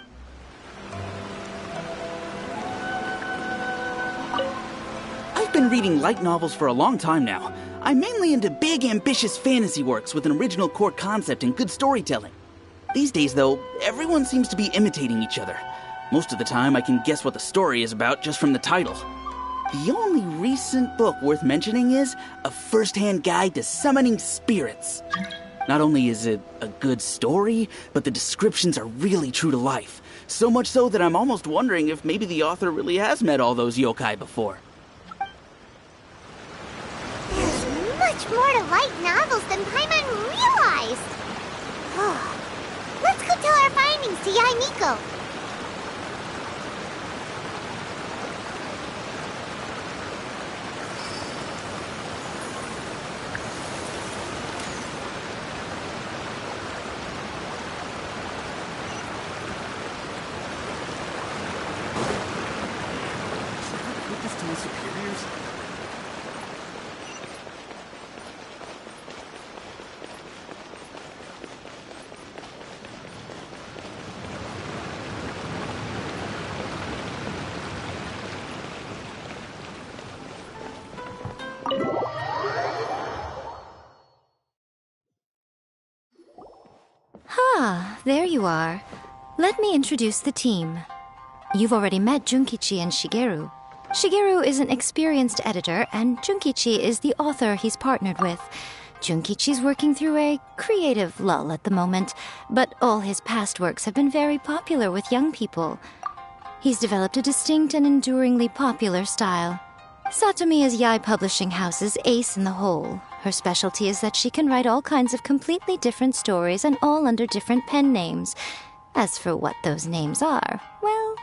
I've been reading light novels for a long time now. I'm mainly into big, ambitious fantasy works with an original core concept and good storytelling. These days, though, everyone seems to be imitating each other. Most of the time, I can guess what the story is about just from the title. The only recent book worth mentioning is A First-Hand Guide to Summoning Spirits. Not only is it a good story, but the descriptions are really true to life. So much so that I'm almost wondering if maybe the author really has met all those yokai before. There's much more to light novels than Paimon realized. Let's go tell our findings to Yai Miko. There you are. Let me introduce the team. You've already met Junkichi and Shigeru. Shigeru is an experienced editor, and Junkichi is the author he's partnered with. Junkichi's working through a creative lull at the moment, but all his past works have been very popular with young people. He's developed a distinct and enduringly popular style. Satomi is Yai Publishing House's ace in the hole. Her specialty is that she can write all kinds of completely different stories and all under different pen names. As for what those names are, well,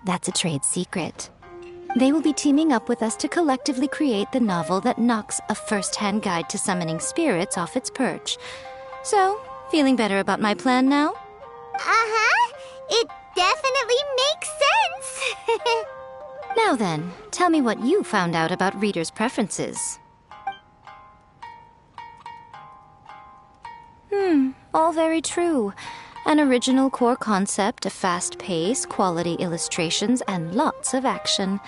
that's a trade secret. They will be teaming up with us to collectively create the novel that knocks a first-hand guide to summoning spirits off its perch. So, feeling better about my plan now? Uh-huh. It definitely makes sense. Now then, tell me what you found out about readers' preferences. All very true. An original core concept, a fast pace, quality illustrations, and lots of action.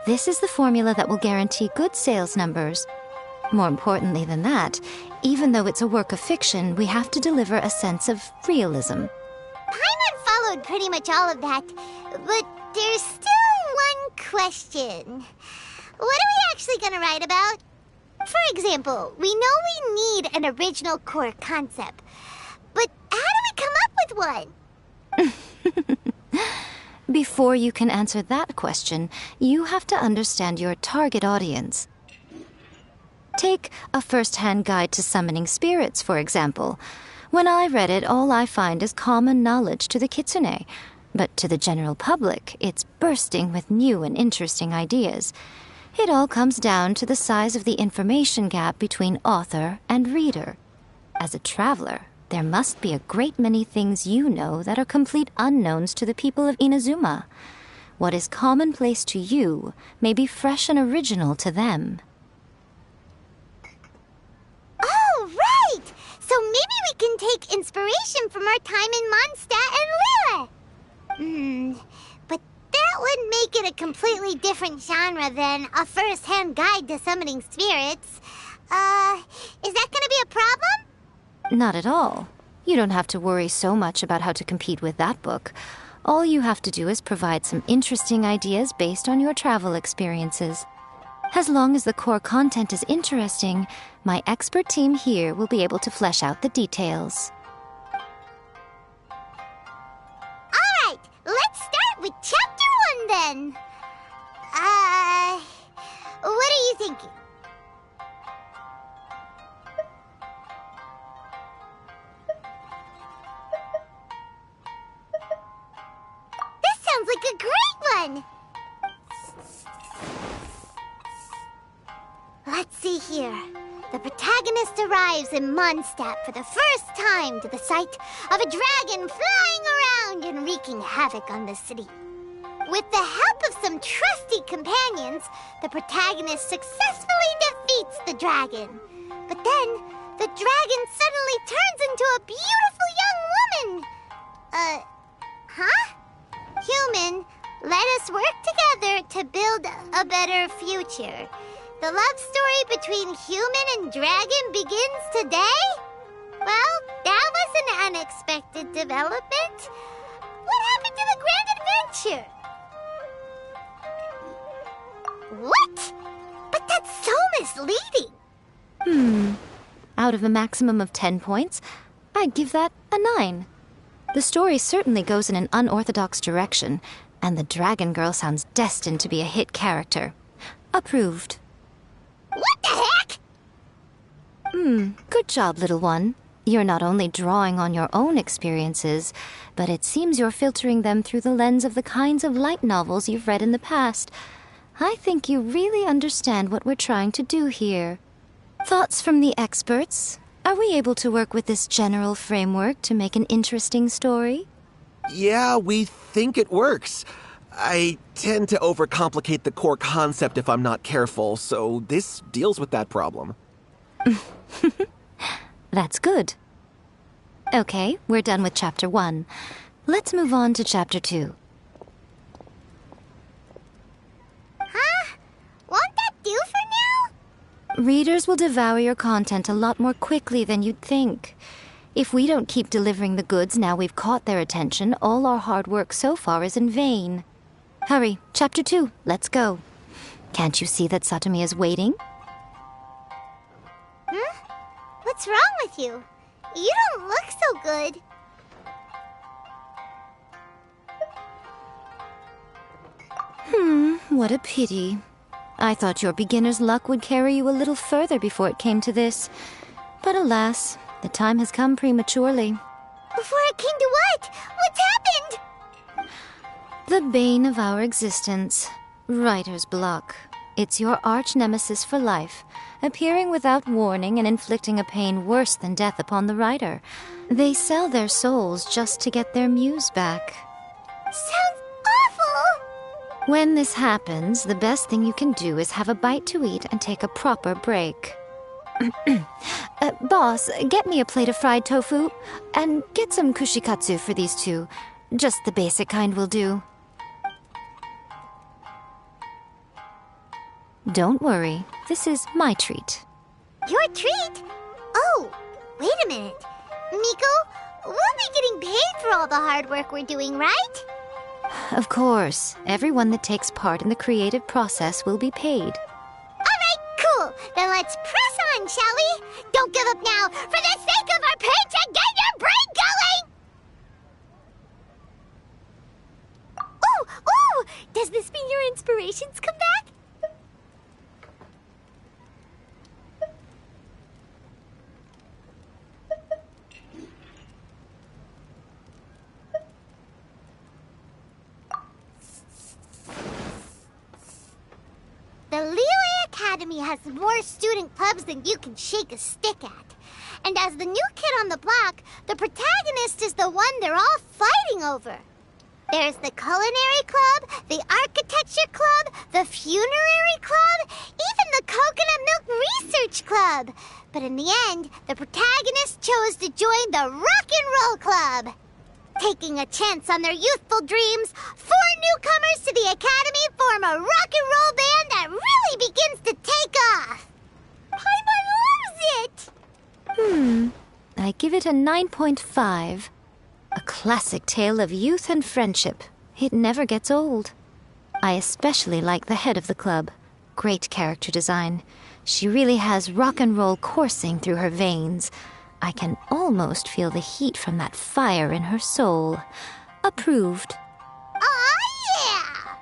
This is the formula that will guarantee good sales numbers. More importantly than that, even though it's a work of fiction, we have to deliver a sense of realism. Paimon followed pretty much all of that, but there's still one question. What are we actually gonna write about? For example, we know we need an original core concept, but how do we come up with one? Before you can answer that question, you have to understand your target audience. Take a first-hand guide to summoning spirits, for example. When I read it, all I find is common knowledge to the kitsune. But to the general public, it's bursting with new and interesting ideas. It all comes down to the size of the information gap between author and reader. As a traveler, there must be a great many things you know that are complete unknowns to the people of Inazuma. What is commonplace to you may be fresh and original to them. Oh, right! So maybe we can take inspiration from our time in Mondstadt and Liyue. But that would make it a completely different genre than a first-hand guide to summoning spirits. Is that gonna be a problem? Not at all. You don't have to worry so much about how to compete with that book. All you have to do is provide some interesting ideas based on your travel experiences. As long as the core content is interesting, my expert team here will be able to flesh out the details. Alright, let's start with Chapter 1 then. What are you thinking? This sounds like a great one! Let's see here. The protagonist arrives in Mondstadt for the first time to the sight of a dragon flying around and wreaking havoc on the city. With the help of some trusty companions, the protagonist successfully defeats the dragon. But then, the dragon suddenly turns into a beautiful young woman. Huh? Human, let us work together to build a better future. The love story between human and dragon begins today? Well, that was an unexpected development. What happened to the grand adventure? What? But that's so misleading. Out of a maximum of 10 points, I'd give that a 9. The story certainly goes in an unorthodox direction, and the Dragon Girl sounds destined to be a hit character. Approved. What the heck? Good job, little one. You're not only drawing on your own experiences, but it seems you're filtering them through the lens of the kinds of light novels you've read in the past. I think you really understand what we're trying to do here. Thoughts from the experts? Are we able to work with this general framework to make an interesting story? Yeah, we think it works. I tend to overcomplicate the core concept if I'm not careful, so this deals with that problem. That's good. Okay, we're done with Chapter 1. Let's move on to Chapter 2. Huh? Won't that do for now? Readers will devour your content a lot more quickly than you'd think. If we don't keep delivering the goods now we've caught their attention, all our hard work so far is in vain. Hurry, Chapter 2, let's go. Can't you see that Satomi is waiting? Huh? What's wrong with you? You don't look so good. What a pity. I thought your beginner's luck would carry you a little further before it came to this. But alas, the time has come prematurely. Before it came to what? What's happened? The bane of our existence. Writer's block. It's your arch-nemesis for life, appearing without warning and inflicting a pain worse than death upon the writer. They sell their souls just to get their muse back. Sounds awful! When this happens, the best thing you can do is have a bite to eat and take a proper break. Boss, get me a plate of fried tofu, and get some kushikatsu for these two. Just the basic kind will do. Don't worry, this is my treat. Your treat? Oh, wait a minute. Miko, we'll be getting paid for all the hard work we're doing, right? Of course, everyone that takes part in the creative process will be paid. Alright, cool. Then let's press on, shall we? Don't give up now, for the sake of our paycheck, get your brain going! Ooh! Does this mean your inspirations come back? The Liyue Academy has more student clubs than you can shake a stick at. And as the new kid on the block, the protagonist is the one they're all fighting over. There's the Culinary Club, the Architecture Club, the Funerary Club, even the Coconut Milk Research Club. But in the end, the protagonist chose to join the Rock and Roll Club. Taking a chance on their youthful dreams, 4 newcomers to the Academy form a rock and roll band that really begins to take off. Paimon loves it! I give it a 9.5. A classic tale of youth and friendship. It never gets old. I especially like the head of the club. Great character design. She really has rock and roll coursing through her veins. I can almost feel the heat from that fire in her soul. Approved. Aw, yeah!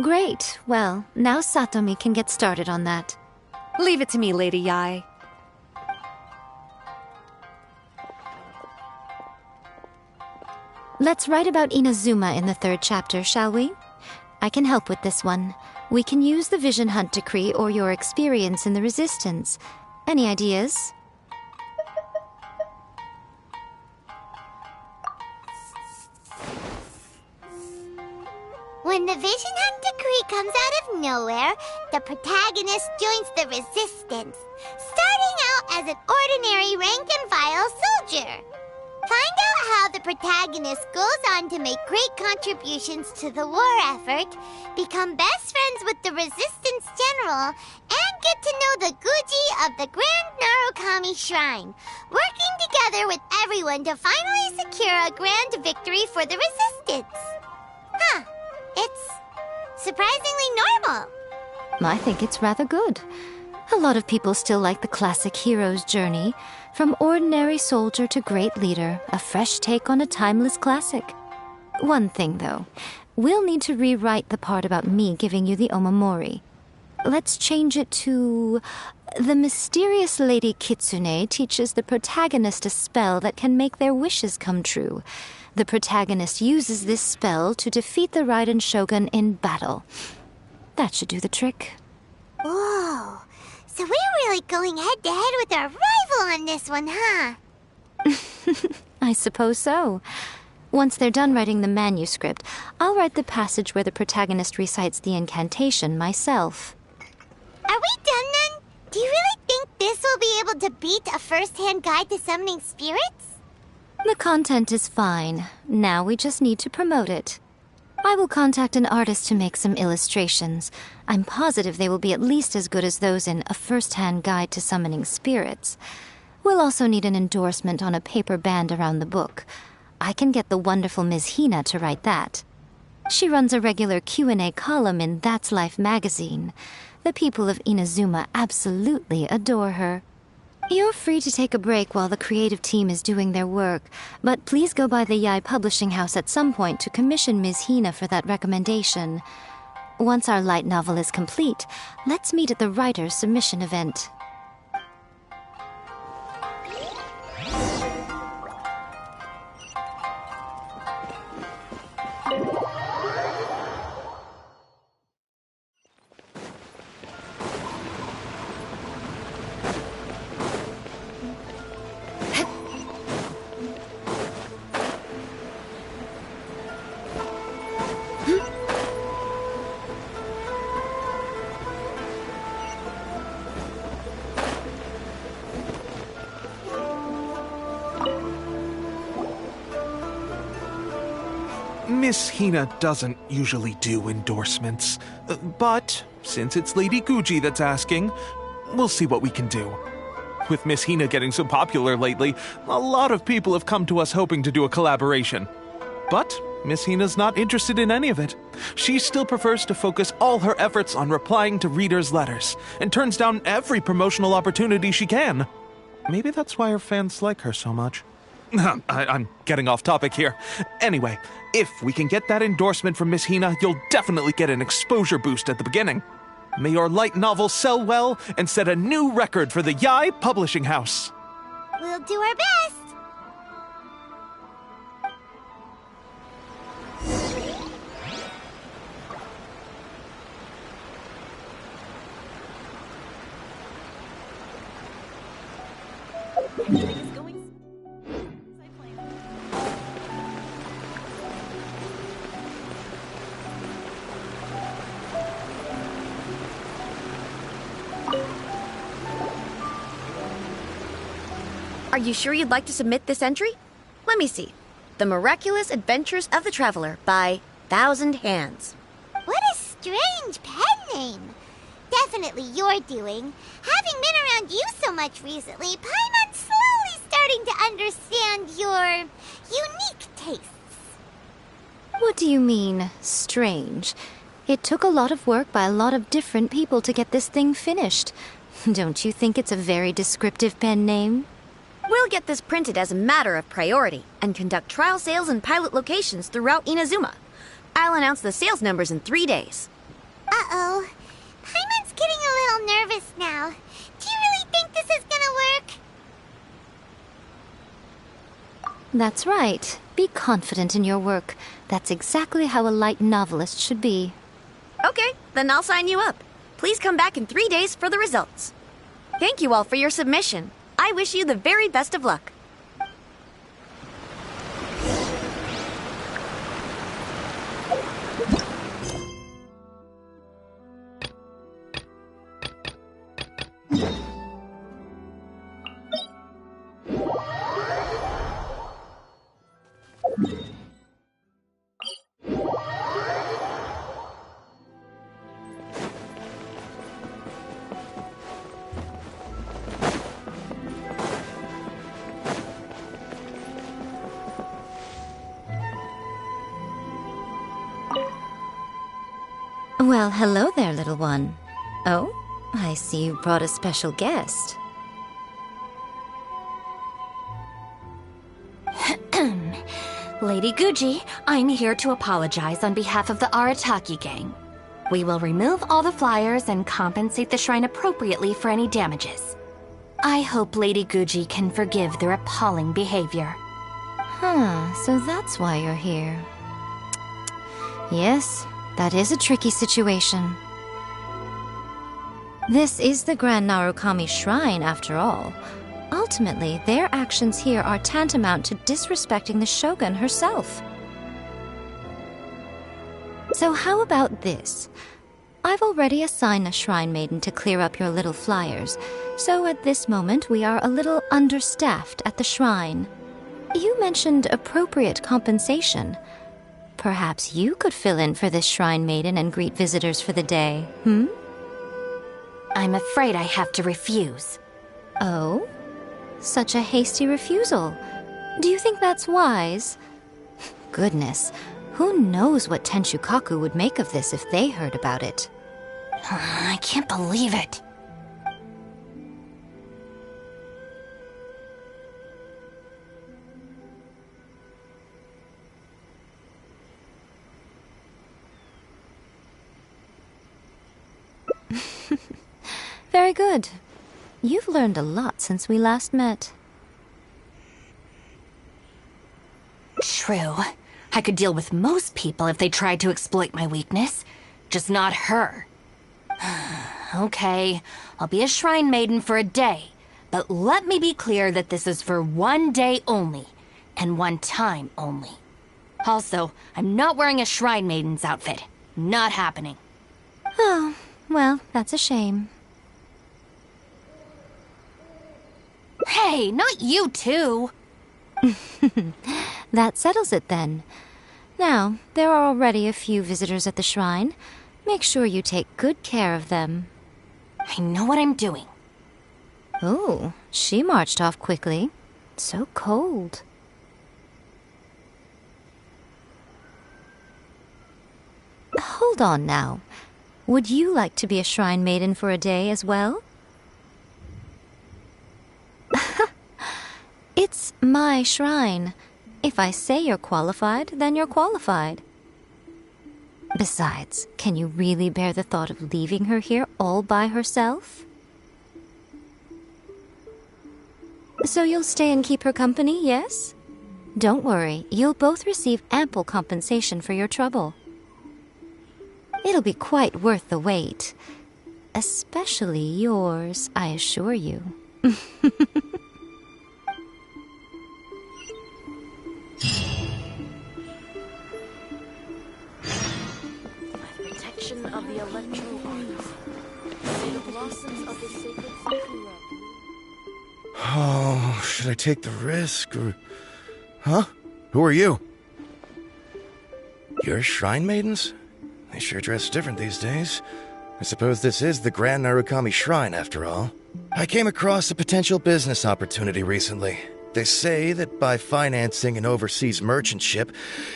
Great. Well, now Satomi can get started on that. Leave it to me, Lady Yae. Let's write about Inazuma in the 3rd chapter, shall we? I can help with this one. We can use the Vision Hunt decree or your experience in the Resistance. Any ideas? When the Vision Hunt decree comes out of nowhere, the protagonist joins the Resistance, starting out as an ordinary rank-and-file soldier. Find out how the protagonist goes on to make great contributions to the war effort, become best friends with the Resistance General, and get to know the Guji of the Grand Narukami Shrine, working together with everyone to finally secure a grand victory for the Resistance. Huh. It's surprisingly normal. I think it's rather good. A lot of people still like the classic hero's journey. From ordinary soldier to great leader, a fresh take on a timeless classic. One thing, though. We'll need to rewrite the part about me giving you the omamori. Let's change it to... The mysterious Lady Kitsune teaches the protagonist a spell that can make their wishes come true. The protagonist uses this spell to defeat the Raiden Shogun in battle. That should do the trick. Whoa. So we're really going head-to-head with our rival on this one, huh? I suppose so. Once they're done writing the manuscript, I'll write the passage where the protagonist recites the incantation myself. Are we done then? Do you really think this will be able to beat a first-hand guide to summoning spirits? The content is fine. Now we just need to promote it. I will contact an artist to make some illustrations. I'm positive they will be at least as good as those in A First-Hand Guide to Summoning Spirits. We'll also need an endorsement on a paper band around the book. I can get the wonderful Ms. Hina to write that. She runs a regular Q&A column in That's Life magazine. The people of Inazuma absolutely adore her. You're free to take a break while the creative team is doing their work, but please go by the Yae Publishing House at some point to commission Ms. Hina for that recommendation. Once our light novel is complete, let's meet at the writer's submission event. Miss Hina doesn't usually do endorsements, but since it's Lady Guji that's asking, we'll see what we can do. With Miss Hina getting so popular lately, a lot of people have come to us hoping to do a collaboration. But Miss Hina's not interested in any of it. She still prefers to focus all her efforts on replying to readers' letters, and turns down every promotional opportunity she can. Maybe that's why her fans like her so much. I'm getting off topic here. Anyway, if we can get that endorsement from Miss Hina, you'll definitely get an exposure boost at the beginning. May your light novel sell well and set a new record for the Yai Publishing House. We'll do our best. Everything is going as I planned. Are you sure you'd like to submit this entry? Let me see. The Miraculous Adventures of the Traveler by Thousand Hands. What a strange pen name. Definitely your doing. Having been around you so much recently, Paimon's slowly starting to understand your unique tastes. What do you mean, strange? It took a lot of work by a lot of different people to get this thing finished. Don't you think it's a very descriptive pen name? We'll get this printed as a matter of priority and conduct trial sales in pilot locations throughout Inazuma. I'll announce the sales numbers in 3 days. Uh-oh. Paimon's getting a little nervous now. Do you really think this is gonna work? That's right. Be confident in your work. That's exactly how a light novelist should be. Okay, then I'll sign you up. Please come back in 3 days for the results. Thank you all for your submission. I wish you the very best of luck. Well, hello there, little one. Oh, I see you brought a special guest. Lady Guji, I'm here to apologize on behalf of the Arataki gang. We will remove all the flyers and compensate the shrine appropriately for any damages. I hope Lady Guji can forgive their appalling behavior. So that's why you're here. Yes, that is a tricky situation. This is the Grand Narukami Shrine, after all. Ultimately, their actions here are tantamount to disrespecting the Shogun herself. So how about this? I've already assigned a shrine maiden to clear up your little flyers, so at this moment we are a little understaffed at the shrine. You mentioned appropriate compensation. Perhaps you could fill in for this shrine maiden and greet visitors for the day, I'm afraid I have to refuse. Oh? Such a hasty refusal. Do you think that's wise? Goodness, who knows what Tenshukaku would make of this if they heard about it? I can't believe it. Very good. You've learned a lot since we last met. True. I could deal with most people if they tried to exploit my weakness. Just not her. Okay, I'll be a shrine maiden for a day. But let me be clear that this is for one day only. And one time only. Also, I'm not wearing a shrine maiden's outfit. Not happening. Oh, well, that's a shame. Hey, not you too! That settles it then. Now, there are already a few visitors at the shrine. Make sure you take good care of them. I know what I'm doing. Oh, she marched off quickly. So cold. Hold on now. Would you like to be a shrine maiden for a day as well? It's my shrine. If I say you're qualified, then you're qualified. Besides, can you really bear the thought of leaving her here all by herself? So you'll stay and keep her company, yes? Don't worry, you'll both receive ample compensation for your trouble. It'll be quite worth the wait. Especially yours, I assure you. Protection of the electro arts. May the blossoms of the sacred sakura. Oh, should I take the risk or... Huh? Who are you? You're shrine maidens? They sure dress different these days. I suppose this is the Grand Narukami Shrine, after all. I came across a potential business opportunity recently. They say that by financing an overseas merchant ship,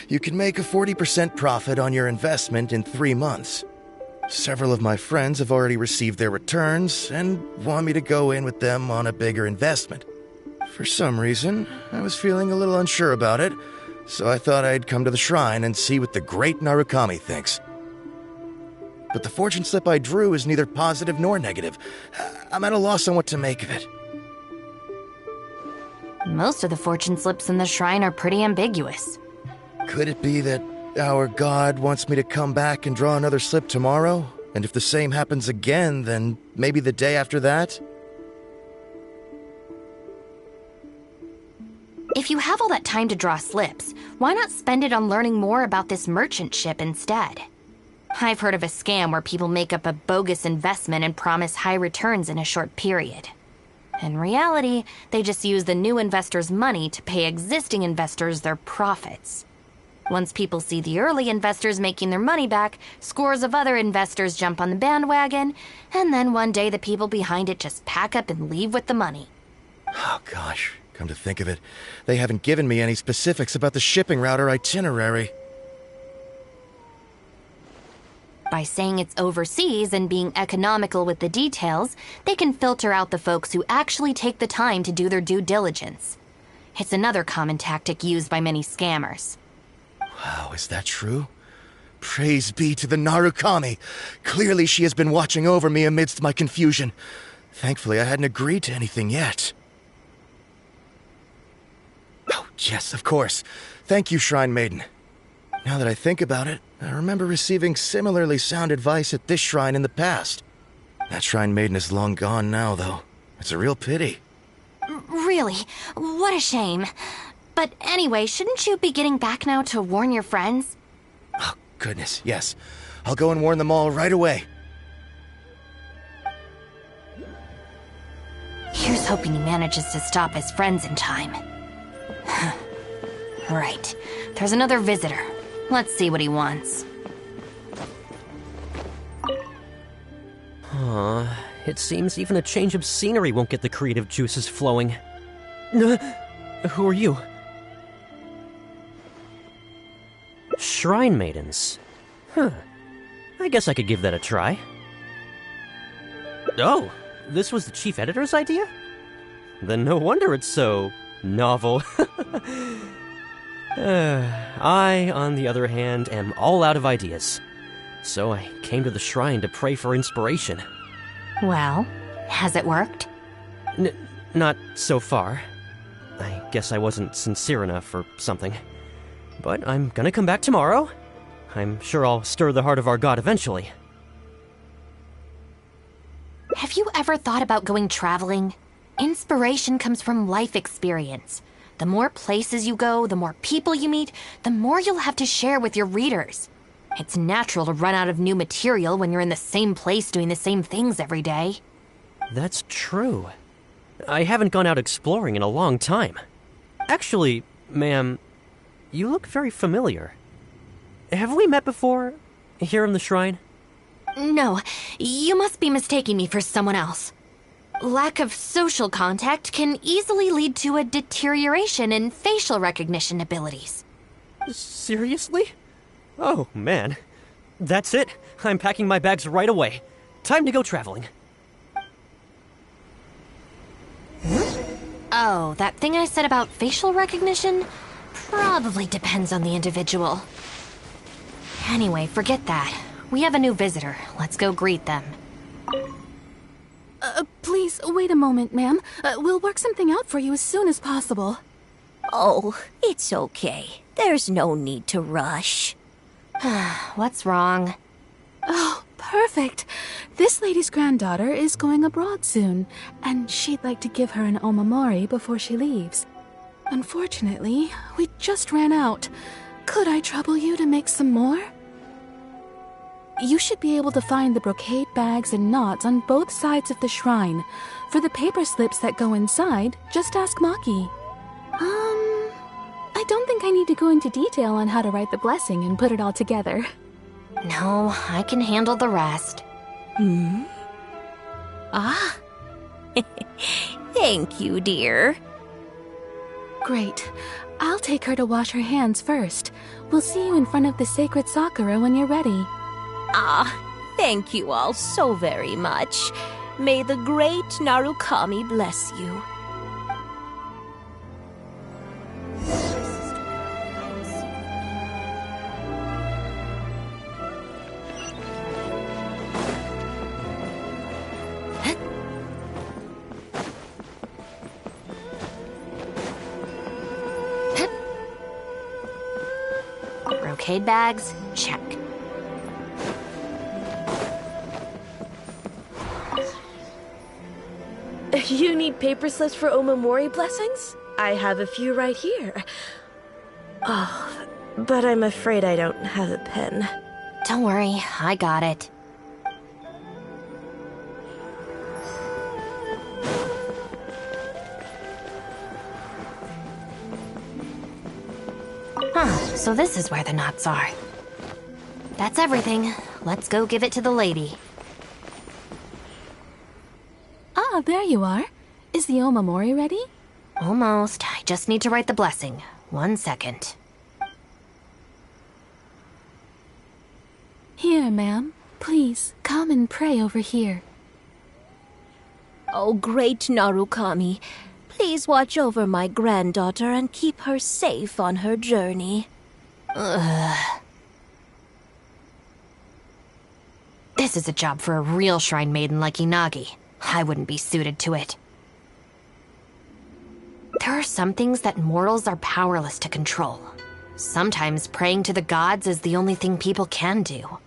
you can make a 40% profit on your investment in 3 months. Several of my friends have already received their returns and want me to go in with them on a bigger investment. For some reason, I was feeling a little unsure about it, so I thought I'd come to the shrine and see what the great Narukami thinks. But the fortune slip I drew is neither positive nor negative. I'm at a loss on what to make of it. Most of the fortune slips in the shrine are pretty ambiguous. Could it be that our god wants me to come back and draw another slip tomorrow? And if the same happens again, then maybe the day after that? If you have all that time to draw slips, why not spend it on learning more about this merchant ship instead? I've heard of a scam where people make up a bogus investment and promise high returns in a short period. In reality, they just use the new investors' money to pay existing investors their profits. Once people see the early investors making their money back, scores of other investors jump on the bandwagon, and then one day the people behind it just pack up and leave with the money. Oh gosh, come to think of it, they haven't given me any specifics about the shipping route or itinerary. By saying it's overseas and being economical with the details, they can filter out the folks who actually take the time to do their due diligence. It's another common tactic used by many scammers. Wow, is that true? Praise be to the Narukami! Clearly she has been watching over me amidst my confusion. Thankfully, I hadn't agreed to anything yet. Oh, yes, of course. Thank you, Shrine Maiden. Now that I think about it, I remember receiving similarly sound advice at this shrine in the past. That Shrine Maiden is long gone now, though. It's a real pity. Really? What a shame. But anyway, shouldn't you be getting back now to warn your friends? Oh, goodness, yes. I'll go and warn them all right away. Here's hoping he manages to stop his friends in time. Right. There's another visitor. Let's see what he wants. It seems even a change of scenery won't get the creative juices flowing. Who are you? Shrine maidens. Huh. I guess I could give that a try. Oh, this was the chief editor's idea? Then no wonder it's so novel. I, on the other hand, am all out of ideas. So I came to the shrine to pray for inspiration. Well, Has it worked? Not so far. I guess I wasn't sincere enough or something. But I'm gonna come back tomorrow. I'm sure I'll stir the heart of our god eventually. Have you ever thought about going traveling? Inspiration comes from life experience. The more places you go, the more people you meet, the more you'll have to share with your readers. It's natural to run out of new material when you're in the same place doing the same things every day. That's true. I haven't gone out exploring in a long time. Actually, ma'am, you look very familiar. Have we met before? Here in the shrine? No, you must be mistaking me for someone else. Lack of social contact can easily lead to a deterioration in facial recognition abilities. Seriously? Oh, man. That's it. I'm packing my bags right away. Time to go traveling. Oh, that thing I said about facial recognition? Probably depends on the individual. Anyway, forget that. We have a new visitor. Let's go greet them. Please, wait a moment, ma'am. We'll work something out for you as soon as possible. Oh, it's okay. There's no need to rush. What's wrong? Oh, perfect. This lady's granddaughter is going abroad soon, and she'd like to give her an omamori before she leaves. Unfortunately, we just ran out. Could I trouble you to make some more? You should be able to find the brocade bags and knots on both sides of the shrine. For the paper slips that go inside, just ask Maki. I don't think I need to go into detail on how to write the blessing and put it all together. No, I can handle the rest. Ah. Thank you, dear. Great. I'll take her to wash her hands first. We'll see you in front of the sacred Sakura when you're ready. Ah, thank you all so very much. May the great Narukami bless you. Brocade bags? Check. You need paper slips for Omamori blessings? I have a few right here. Oh, but I'm afraid I don't have a pen. Don't worry, I got it. So this is where the knots are. That's everything. Let's go give it to the lady. Ah, there you are. Is the omamori ready? Almost. I just need to write the blessing. 1 second. Here, ma'am. Please, come and pray over here. Oh, great Narukami, please watch over my granddaughter and keep her safe on her journey. Ugh. This is a job for a real shrine maiden like Inagi. I wouldn't be suited to it. There are some things that mortals are powerless to control. Sometimes praying to the gods is the only thing people can do.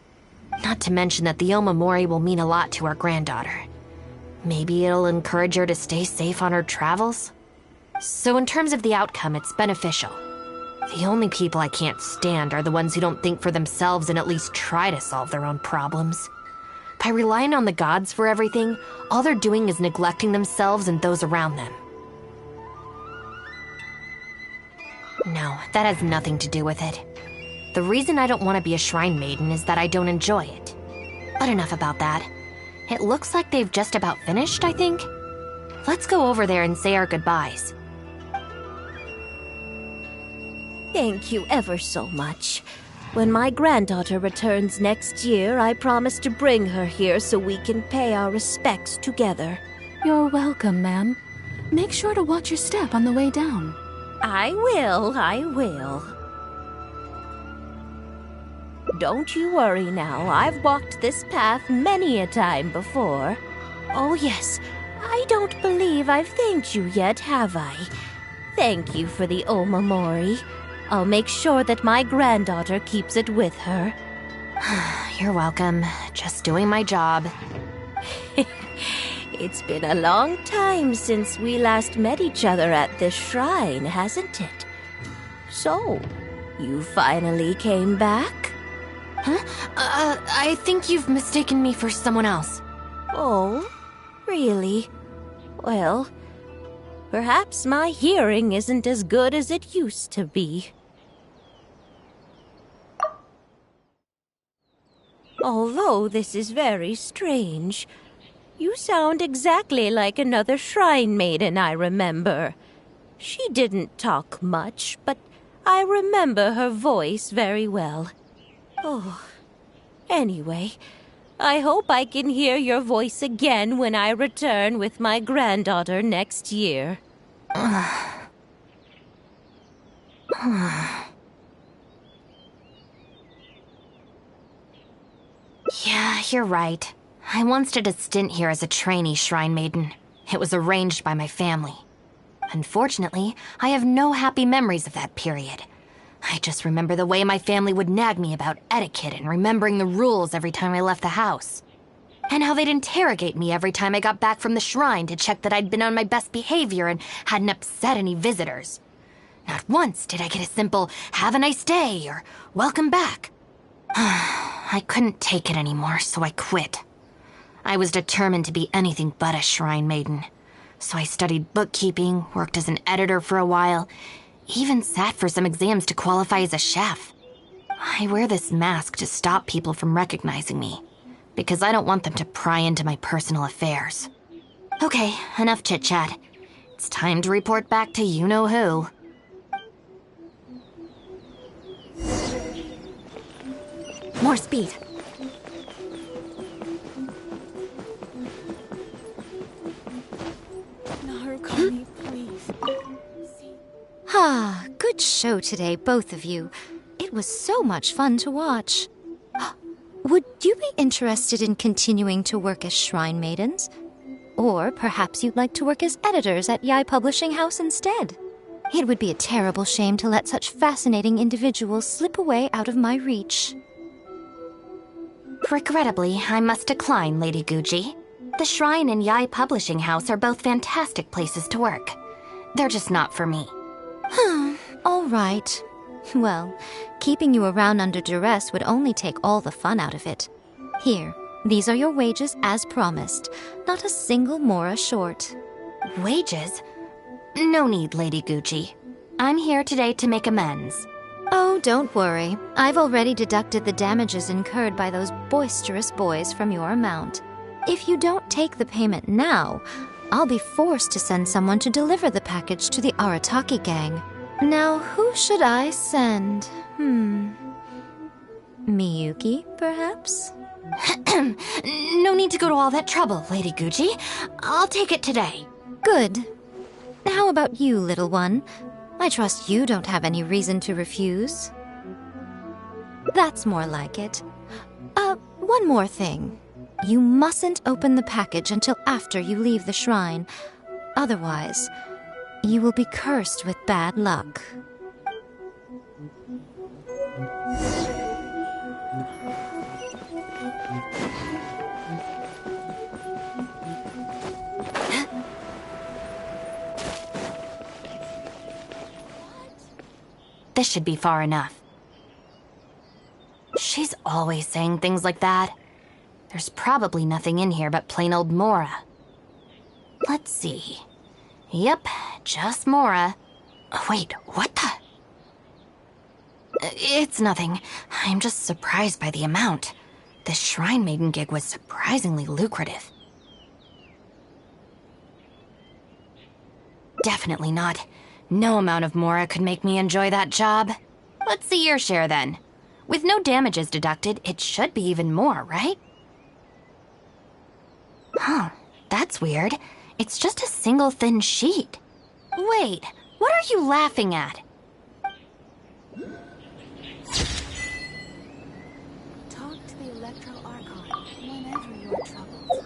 Not to mention that the omamori will mean a lot to our granddaughter. Maybe it'll encourage her to stay safe on her travels? So in terms of the outcome, it's beneficial. The only people I can't stand are the ones who don't think for themselves and at least try to solve their own problems. By relying on the gods for everything, all they're doing is neglecting themselves and those around them. No, that has nothing to do with it. The reason I don't want to be a shrine maiden is that I don't enjoy it. But enough about that. It looks like they've just about finished, I think. Let's go over there and say our goodbyes. Thank you ever so much. When my granddaughter returns next year, I promise to bring her here so we can pay our respects together. You're welcome, ma'am. Make sure to watch your step on the way down. I will. Don't you worry now. I've walked this path many a time before. Oh, yes. I don't believe I've thanked you yet, have I? Thank you for the omamori. I'll make sure that my granddaughter keeps it with her. You're welcome. Just doing my job. It's been a long time since we last met each other at this shrine, hasn't it? So, you finally came back? Huh? I think you've mistaken me for someone else. Oh, really? Well, perhaps my hearing isn't as good as it used to be. Although this is very strange, you sound exactly like another shrine maiden I remember. She didn't talk much, but I remember her voice very well. Oh, anyway, I hope I can hear your voice again when I return with my granddaughter next year. Yeah, you're right. I once did a stint here as a trainee shrine maiden. It was arranged by my family. Unfortunately, I have no happy memories of that period. I just remember the way my family would nag me about etiquette and remembering the rules every time I left the house. And how they'd interrogate me every time I got back from the shrine to check that I'd been on my best behavior and hadn't upset any visitors. Not once did I get a simple, "Have a nice day," or "Welcome back." I couldn't take it anymore, so I quit. I was determined to be anything but a shrine maiden. So I studied bookkeeping, worked as an editor for a while, even sat for some exams to qualify as a chef. I wear this mask to stop people from recognizing me, because I don't want them to pry into my personal affairs. Okay, enough chit-chat. It's time to report back to you-know-who. More speed. Narukami, please. Ah, good show today, both of you. It was so much fun to watch. Would you be interested in continuing to work as shrine maidens? Or perhaps you'd like to work as editors at Yai Publishing House instead? It would be a terrible shame to let such fascinating individuals slip away out of my reach. Regrettably, I must decline, Lady Guji. The Shrine and Yai Publishing House are both fantastic places to work. They're just not for me. All right. Well, keeping you around under duress would only take all the fun out of it. Here, these are your wages as promised. Not a single mora short. Wages? No need, Lady Guji. I'm here today to make amends. Oh, don't worry. I've already deducted the damages incurred by those boisterous boys from your amount. If you don't take the payment now, I'll be forced to send someone to deliver the package to the Arataki gang. Now, who should I send? Miyuki, perhaps? No need to go to all that trouble, Lady Guji. I'll take it today. Good. How about you, little one? I trust you don't have any reason to refuse. That's more like it. One more thing. You mustn't open the package until after you leave the shrine. Otherwise, you will be cursed with bad luck. This should be far enough. She's always saying things like that. There's probably nothing in here but plain old mora. Let's see. Yep, just mora. Wait, what the? It's nothing. I'm just surprised by the amount. This shrine maiden gig was surprisingly lucrative. Definitely not. No amount of mora could make me enjoy that job. Let's see your share then. With no damages deducted, it should be even more, right? Huh, that's weird. It's just a single thin sheet. Wait, what are you laughing at? Talk to the Electro Archon whenever you're troubled.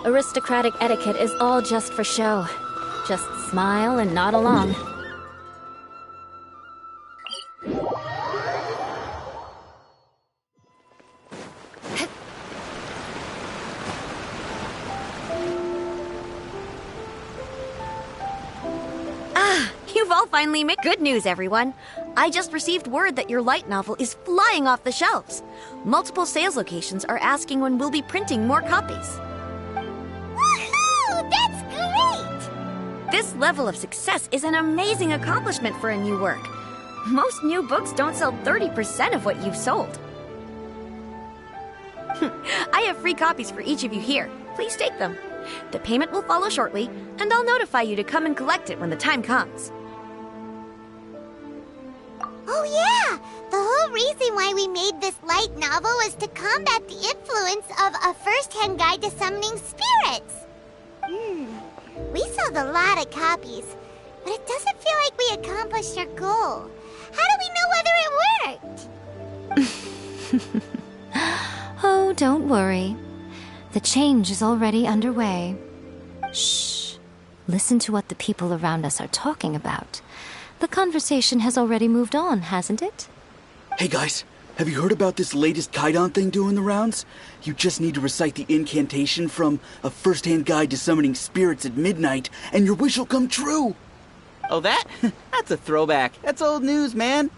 Aristocratic etiquette is all just for show. Just smile and nod along. You've all finally made good news, everyone. I just received word that your light novel is flying off the shelves. Multiple sales locations are asking when we'll be printing more copies. Woohoo! That's great! This level of success is an amazing accomplishment for a new work. Most new books don't sell 30% of what you've sold. I have free copies for each of you here. Please take them. The payment will follow shortly, and I'll notify you to come and collect it when the time comes. Oh yeah! The whole reason why we made this light novel was to combat the influence of a first-hand guide to summoning spirits. We sold a lot of copies, but it doesn't feel like we accomplished our goal. How do we know whether it worked? Oh, don't worry. The change is already underway. Shh. Listen to what the people around us are talking about. The conversation has already moved on, hasn't it? Hey guys, have you heard about this latest Kaidan thing doing the rounds? You just need to recite the incantation from A First-Hand Guide to Summoning Spirits at midnight, and your wish will come true! Oh, that? That's a throwback. That's old news, man.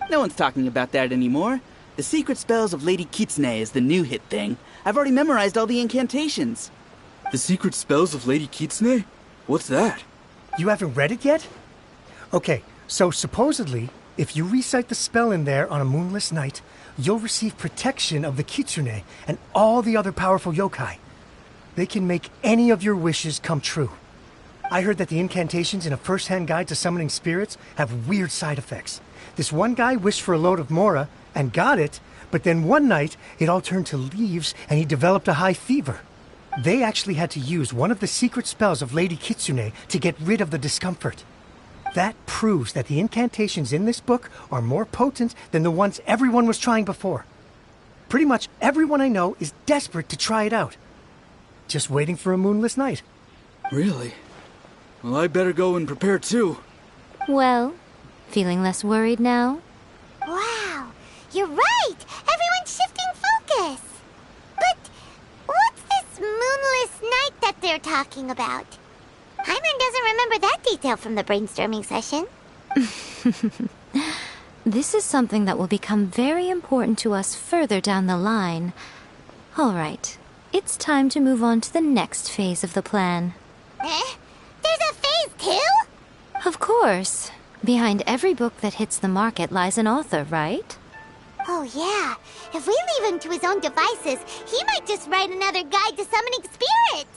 No one's talking about that anymore. The Secret Spells of Lady Kitsune is the new hit thing. I've already memorized all the incantations. The Secret Spells of Lady Kitsune? What's that? You haven't read it yet? Okay, so supposedly, if you recite the spell in there on a moonless night, you'll receive protection of the Kitsune and all the other powerful yokai. They can make any of your wishes come true. I heard that the incantations in A First-Hand Guide to Summoning Spirits have weird side effects. This one guy wished for a load of mora and got it, but then one night it all turned to leaves and he developed a high fever. They actually had to use one of the secret spells of Lady Kitsune to get rid of the discomfort. That proves that the incantations in this book are more potent than the ones everyone was trying before. Pretty much everyone I know is desperate to try it out. Just waiting for a moonless night. Really? Well, I better go and prepare too. Well, feeling less worried now? Wow, you're right! Everyone's shifting focus! But what's this moonless night that they're talking about? Hyman doesn't remember that detail from the brainstorming session. This is something that will become very important to us further down the line. All right, it's time to move on to the next phase of the plan. There's a phase 2? Of course. Behind every book that hits the market lies an author, right? Oh yeah, if we leave him to his own devices, he might just write another guide to summoning spirits.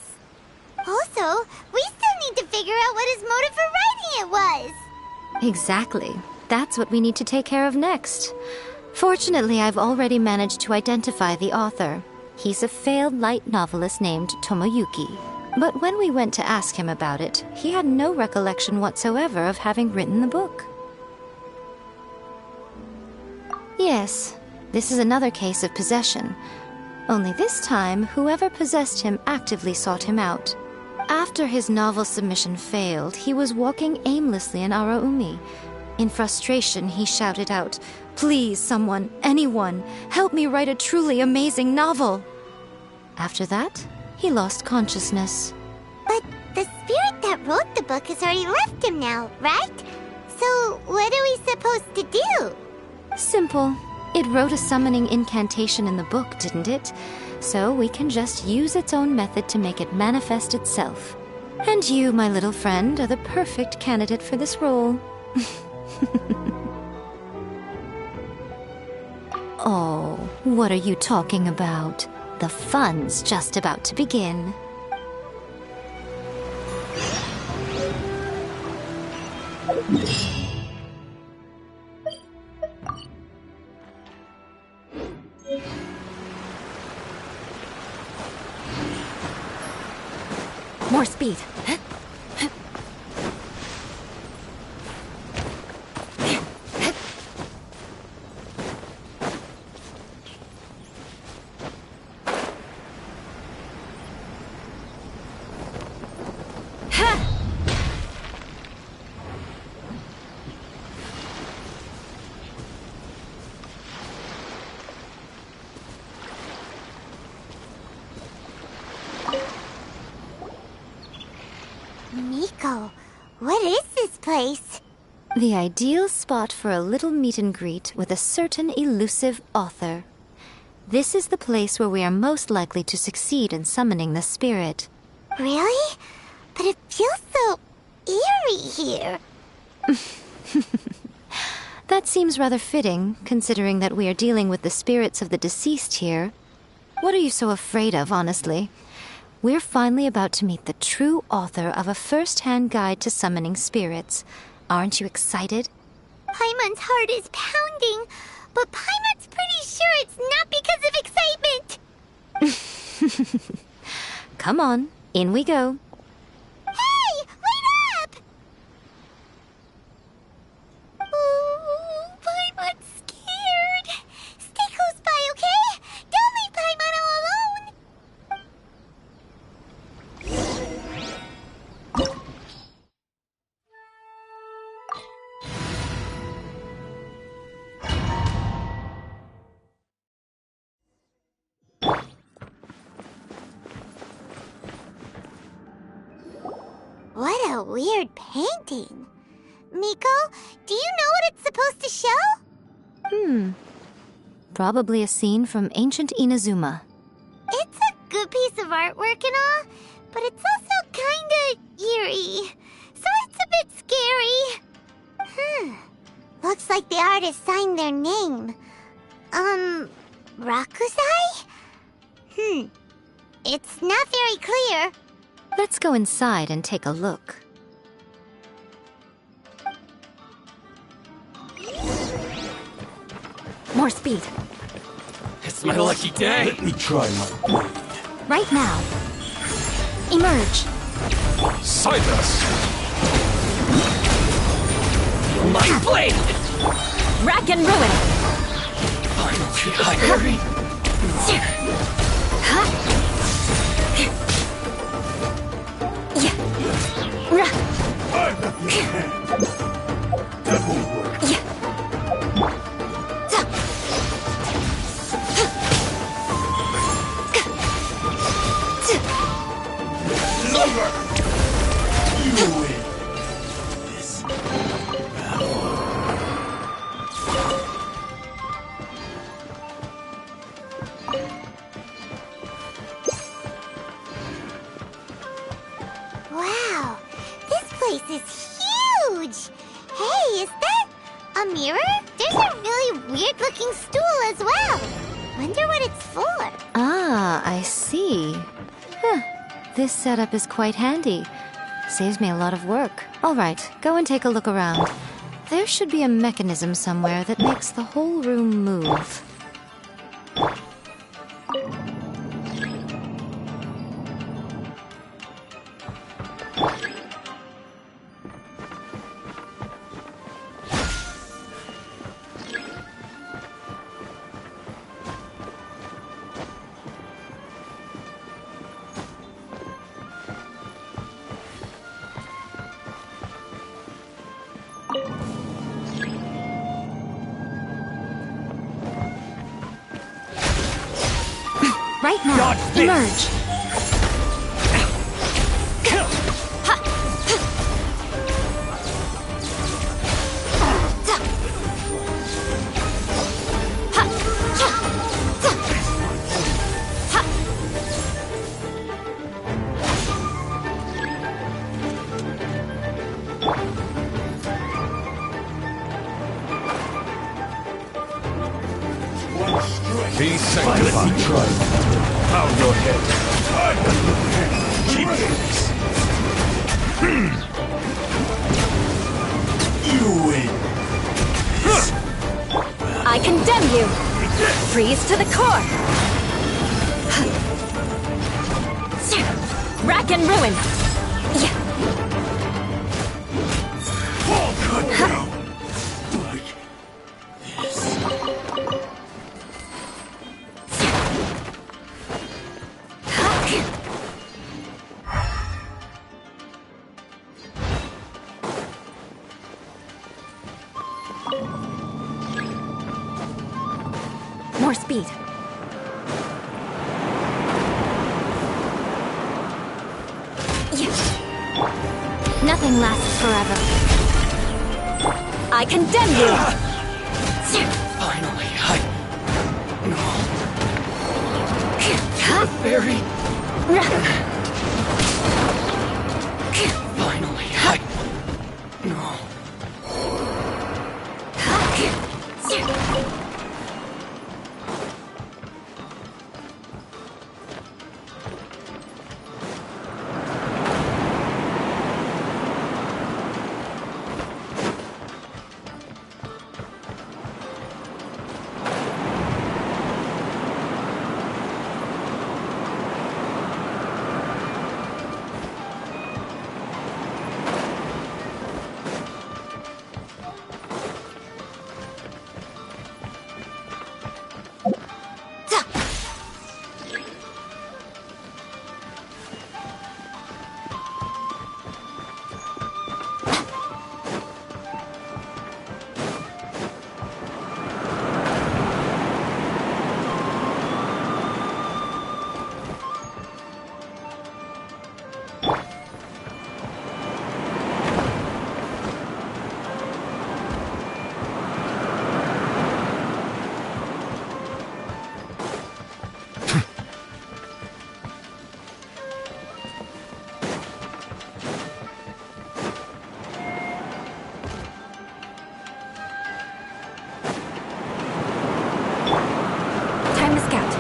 Also, we still need to figure out what his motive for writing it was. Exactly. That's what we need to take care of next. Fortunately, I've already managed to identify the author. He's a failed light novelist named Tomoyuki. But when we went to ask him about it, he had no recollection whatsoever of having written the book. Yes, this is another case of possession. Only this time, whoever possessed him actively sought him out. After his novel submission failed, he was walking aimlessly in Araumi. In frustration, he shouted out, "Please, someone, anyone, help me write a truly amazing novel!" After that, he lost consciousness. But the spirit that wrote the book has already left him now, right? So what are we supposed to do? Simple. It wrote a summoning incantation in the book, didn't it? So we can just use its own method to make it manifest itself. And you, my little friend, are the perfect candidate for this role. Oh, what are you talking about? The fun's just about to begin. More speed. Miko, what is this place? The ideal spot for a little meet and greet with a certain elusive author. This is the place where we are most likely to succeed in summoning the spirit. Really? But it feels so eerie here. That seems rather fitting, considering that we are dealing with the spirits of the deceased here. What are you so afraid of, honestly? We're finally about to meet the true author of a first-hand guide to summoning spirits. Aren't you excited? Paimon's heart is pounding, but Paimon's pretty sure it's not because of excitement. Come on, in we go. Hey, wait up! Ooh, Paimon's scared. Stay close by, okay? Don't leave Paimon all alone. What a weird painting. Miko, do you know what it's supposed to show? Probably a scene from ancient Inazuma. It's a good piece of artwork and all, but it's also kinda eerie. So it's a bit scary. Looks like the artist signed their name. Rakusai? It's not very clear. Let's go inside and take a look. More speed. It's my lucky day. Let me try my blade. Right now. Emerge. Silence! My blade! Rack and ruin. Hurry! That won't work. Longer! You win. Wow, this place is huge! Hey, is that a mirror? There's a really weird-looking stool as well. Wonder what it's for. Ah, I see. This setup is quite handy. Saves me a lot of work. All right, go and take a look around. There should be a mechanism somewhere that makes the whole room move. Right now, emerge. Be sanctified. Pound your head. Keep this. You win. I condemn you. Freeze to the core. Rack and ruin. All good now. More speed. Nothing lasts forever. I condemn you! Finally, No. The fairy. Finally, No. Time to scout.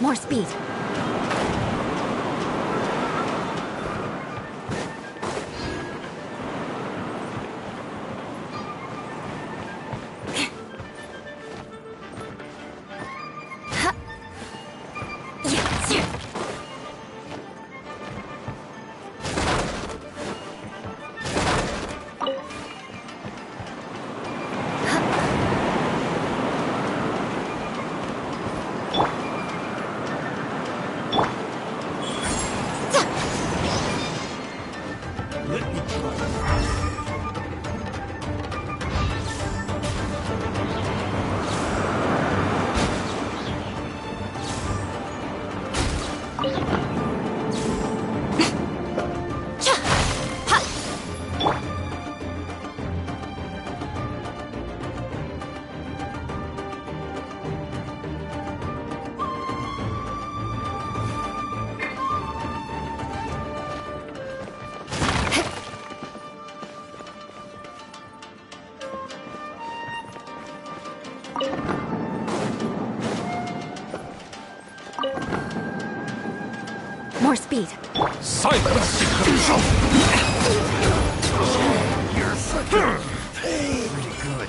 More speed. More speed. Silence! You're fucking pain. Pretty good.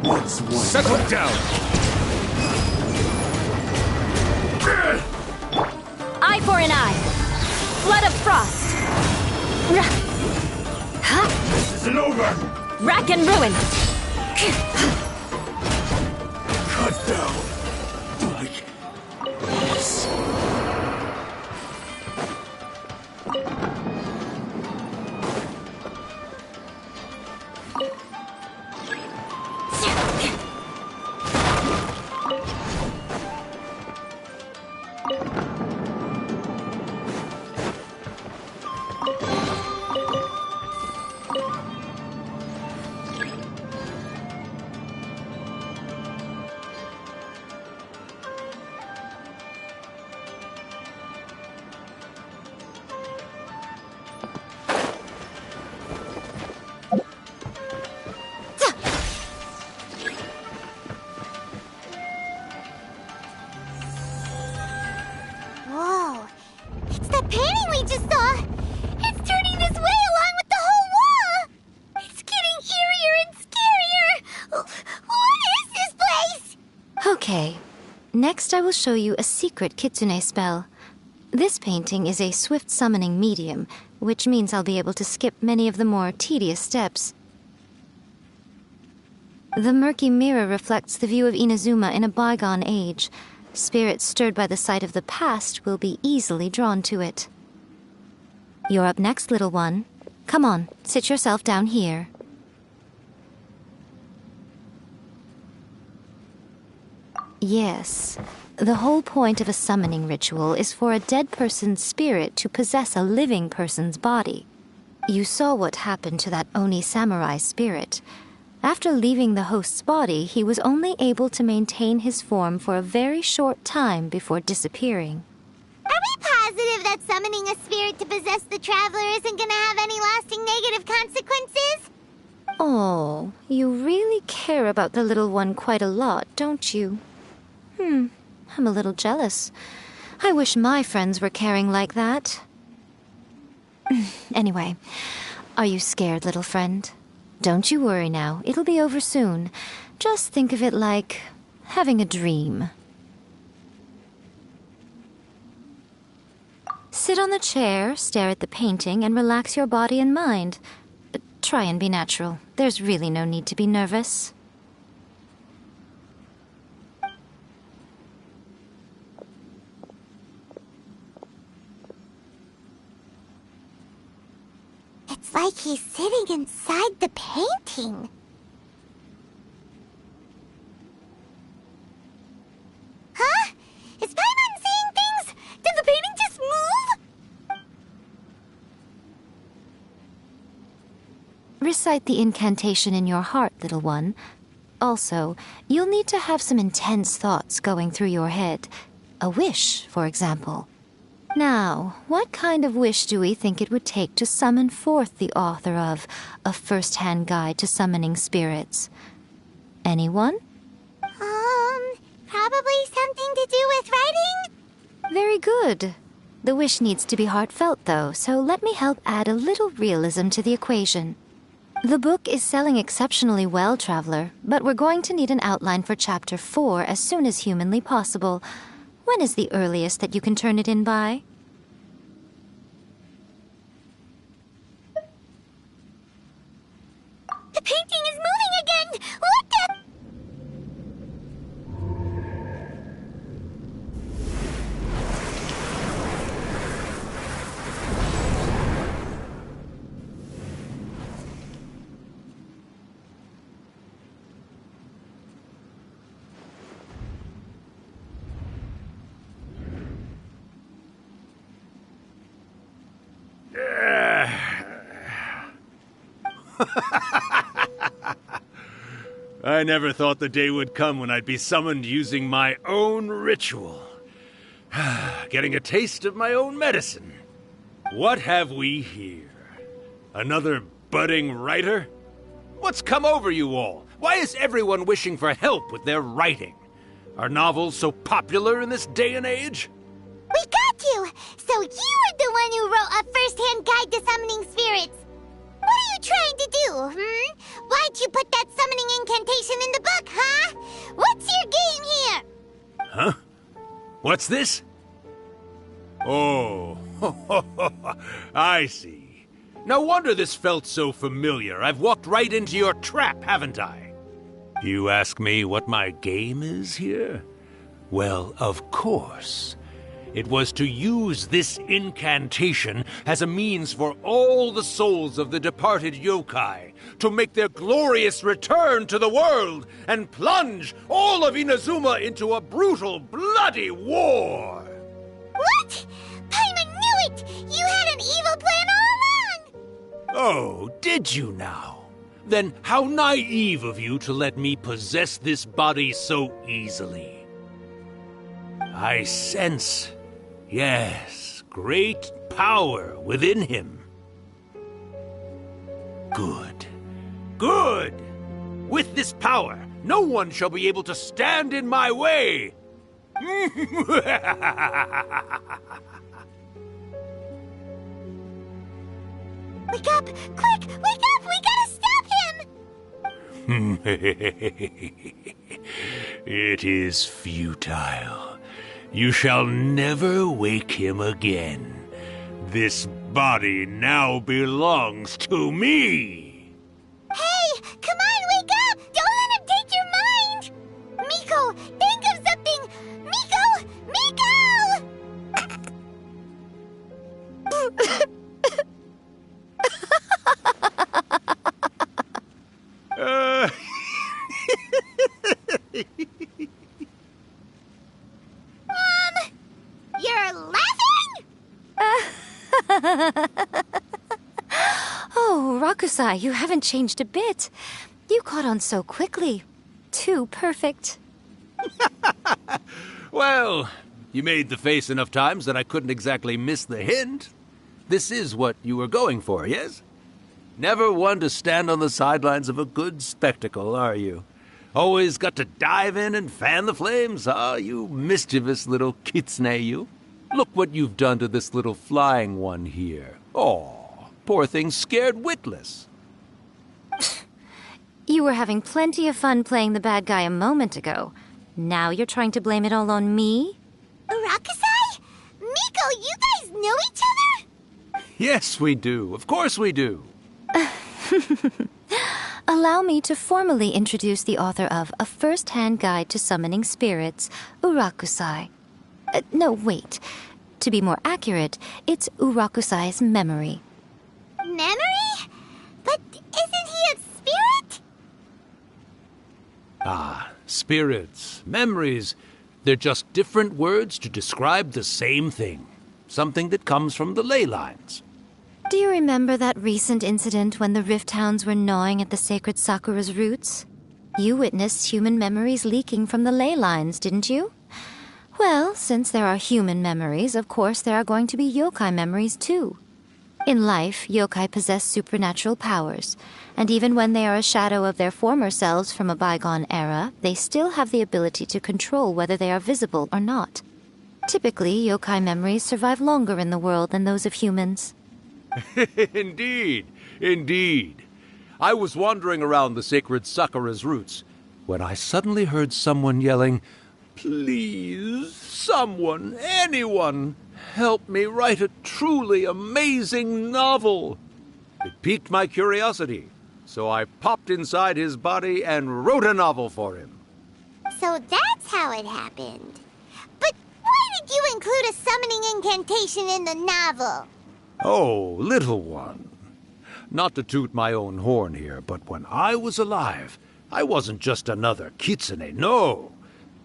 What's one? Settle down! Eye for an eye. Flood of frost. This isn't over. Rack and ruin. Cut down. Like this. painting we just saw, it's turning this way along with the whole wall. It's getting eerier and scarier. What is this place? Okay. Next, I will show you a secret kitsune spell. This painting is a swift summoning medium, which means I'll be able to skip many of the more tedious steps. The murky mirror reflects the view of Inazuma in a bygone age. Spirits stirred by the sight of the past will be easily drawn to it. You're up next, little one. Come on, sit yourself down here. Yes. The whole point of a summoning ritual is for a dead person's spirit to possess a living person's body. You saw what happened to that Oni samurai spirit. After leaving the host's body, he was only able to maintain his form for a very short time before disappearing. Are we positive that summoning a spirit to possess the traveler isn't gonna have any lasting negative consequences? Oh, you really care about the little one quite a lot, don't you? I'm a little jealous. I wish my friends were caring like that. Anyway, are you scared, little friend? Don't you worry now, it'll be over soon. Just think of it like having a dream. Sit on the chair, stare at the painting, and relax your body and mind. But try and be natural. There's really no need to be nervous. It's like he's sitting inside the painting. Huh? Is Paimon seeing things? Did the painting just move? Recite the incantation in your heart, little one. Also, you'll need to have some intense thoughts going through your head. A wish, for example. Now, what kind of wish do we think it would take to summon forth the author of A First-Hand Guide to Summoning Spirits? Anyone? Probably something to do with writing? Very good. The wish needs to be heartfelt, though, so let me help add a little realism to the equation. The book is selling exceptionally well, Traveler, but we're going to need an outline for Chapter 4 as soon as humanly possible. When is the earliest that you can turn it in by? The painting is moving again! What the... I never thought the day would come when I'd be summoned using my own ritual. Getting a taste of my own medicine. What have we here? Another budding writer? What's come over you all? Why is everyone wishing for help with their writing? Are novels so popular in this day and age? We got you! So you were the one who wrote A First-Hand Guide to Summoning Spirits. What are you trying to do, Why'd you put that summoning incantation in the book, huh? What's your game here? Huh? What's this? Oh, I see. No wonder this felt so familiar. I've walked right into your trap, haven't I? You ask me what my game is here? Well, of course. It was to use this incantation as a means for all the souls of the departed yokai to make their glorious return to the world and plunge all of Inazuma into a brutal, bloody war! What? Paimon knew it! You had an evil plan all along! Oh, did you now? Then how naive of you to let me possess this body so easily. I sense... yes, great power within him. Good. Good! With this power, no one shall be able to stand in my way! Quick, wake up! We gotta stop him! It is futile. You shall never wake him again. This body now belongs to me! Hey! Come on, wake up! Don't let him take your mind! Miko, think of something! Miko! Miko! You're laughing? Oh, Rakusai, you haven't changed a bit. You caught on so quickly. Too perfect. Well, you made the face enough times that I couldn't exactly miss the hint. This is what you were going for, yes? Never one to stand on the sidelines of a good spectacle, are you? Always got to dive in and fan the flames, ah, you mischievous little kitsune, you. Look what you've done to this little flying one here. Oh, poor thing scared witless. You were having plenty of fun playing the bad guy a moment ago. Now you're trying to blame it all on me? Rakusai? Miko, you guys know each other? Yes, we do. Of course we do. Allow me to formally introduce the author of A First-Hand Guide to Summoning Spirits, Urakusai. No, wait. To be more accurate, it's Urakusai's memory. Memory? But isn't he a spirit? Ah, spirits, memories. They're just different words to describe the same thing. Something that comes from the ley lines. Do you remember that recent incident when the Rift Hounds were gnawing at the sacred Sakura's roots? You witnessed human memories leaking from the ley lines, didn't you? Well, since there are human memories, of course there are going to be yokai memories too. In life, yokai possess supernatural powers, and even when they are a shadow of their former selves from a bygone era, they still have the ability to control whether they are visible or not. Typically, yokai memories survive longer in the world than those of humans. Indeed, indeed. I was wandering around the sacred Sakura's roots when I suddenly heard someone yelling, "Please, someone, anyone, help me write a truly amazing novel." It piqued my curiosity, so I popped inside his body and wrote a novel for him. So that's how it happened. But why did you include a summoning incantation in the novel? Oh, little one. Not to toot my own horn here, but when I was alive, I wasn't just another kitsune, no.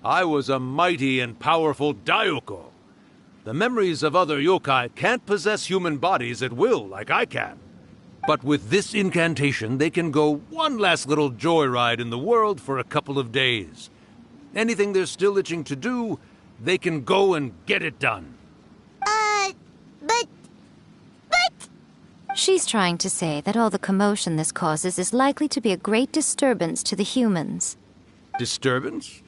I was a mighty and powerful Daiyoko. The memories of other yokai can't possess human bodies at will like I can. But with this incantation, they can go one last little joyride in the world for a couple of days. Anything they're still itching to do, they can go and get it done. But... She's trying to say that all the commotion this causes is likely to be a great disturbance to the humans. Disturbance?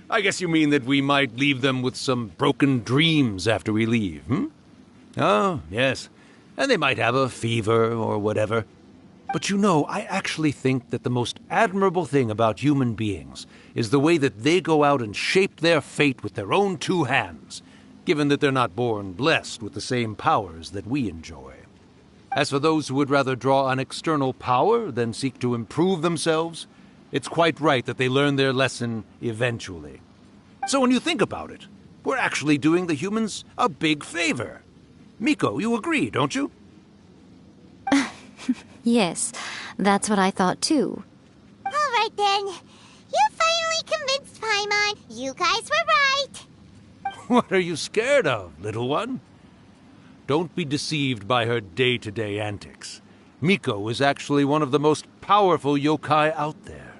I guess you mean that we might leave them with some broken dreams after we leave, hmm? Oh, yes. And they might have a fever or whatever. But you know, I actually think that the most admirable thing about human beings is the way that they go out and shape their fate with their own two hands, given that they're not born blessed with the same powers that we enjoy. As for those who would rather draw on external power than seek to improve themselves, it's quite right that they learn their lesson eventually. So when you think about it, we're actually doing the humans a big favor. Miko, you agree, don't you? Yes, that's what I thought too. All right then. You finally convinced Paimon. You guys were right. What are you scared of, little one? Don't be deceived by her day-to-day antics. Miko is actually one of the most powerful yokai out there.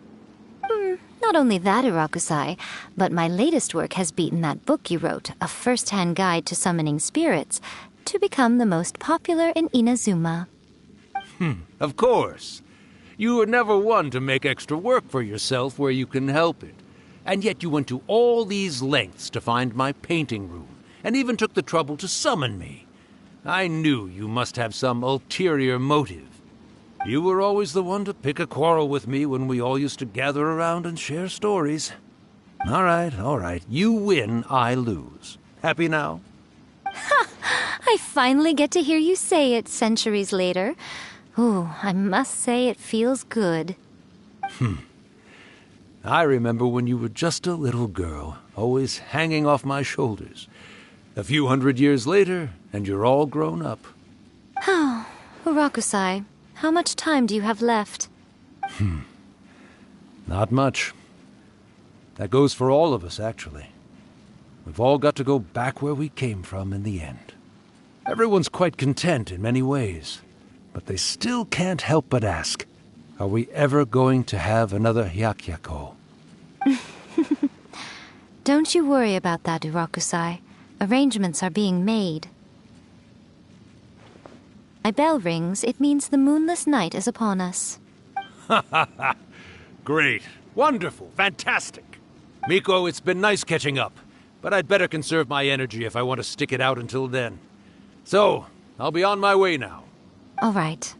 Not only that, Urakusai, but my latest work has beaten that book you wrote, A First-Hand Guide to Summoning Spirits, to become the most popular in Inazuma. Of course. You were never one to make extra work for yourself where you can help it. And yet you went to all these lengths to find my painting room, and even took the trouble to summon me. I knew you must have some ulterior motive. You were always the one to pick a quarrel with me when we all used to gather around and share stories. All right. You win, I lose. Happy now? I finally get to hear you say it centuries later. Ooh, I must say it feels good. I remember when you were just a little girl, always hanging off my shoulders. A few hundred years later, and you're all grown up. Oh, Urakusai, how much time do you have left? Not much. That goes for all of us, actually. We've all got to go back where we came from in the end. Everyone's quite content in many ways, but they still can't help but ask, are we ever going to have another Hyakyako? Don't you worry about that, Urakusai. Arrangements are being made. My bell rings, it means the moonless night is upon us. Great. Wonderful. Fantastic. Miko, it's been nice catching up, but I'd better conserve my energy if I want to stick it out until then. So, I'll be on my way now. All right.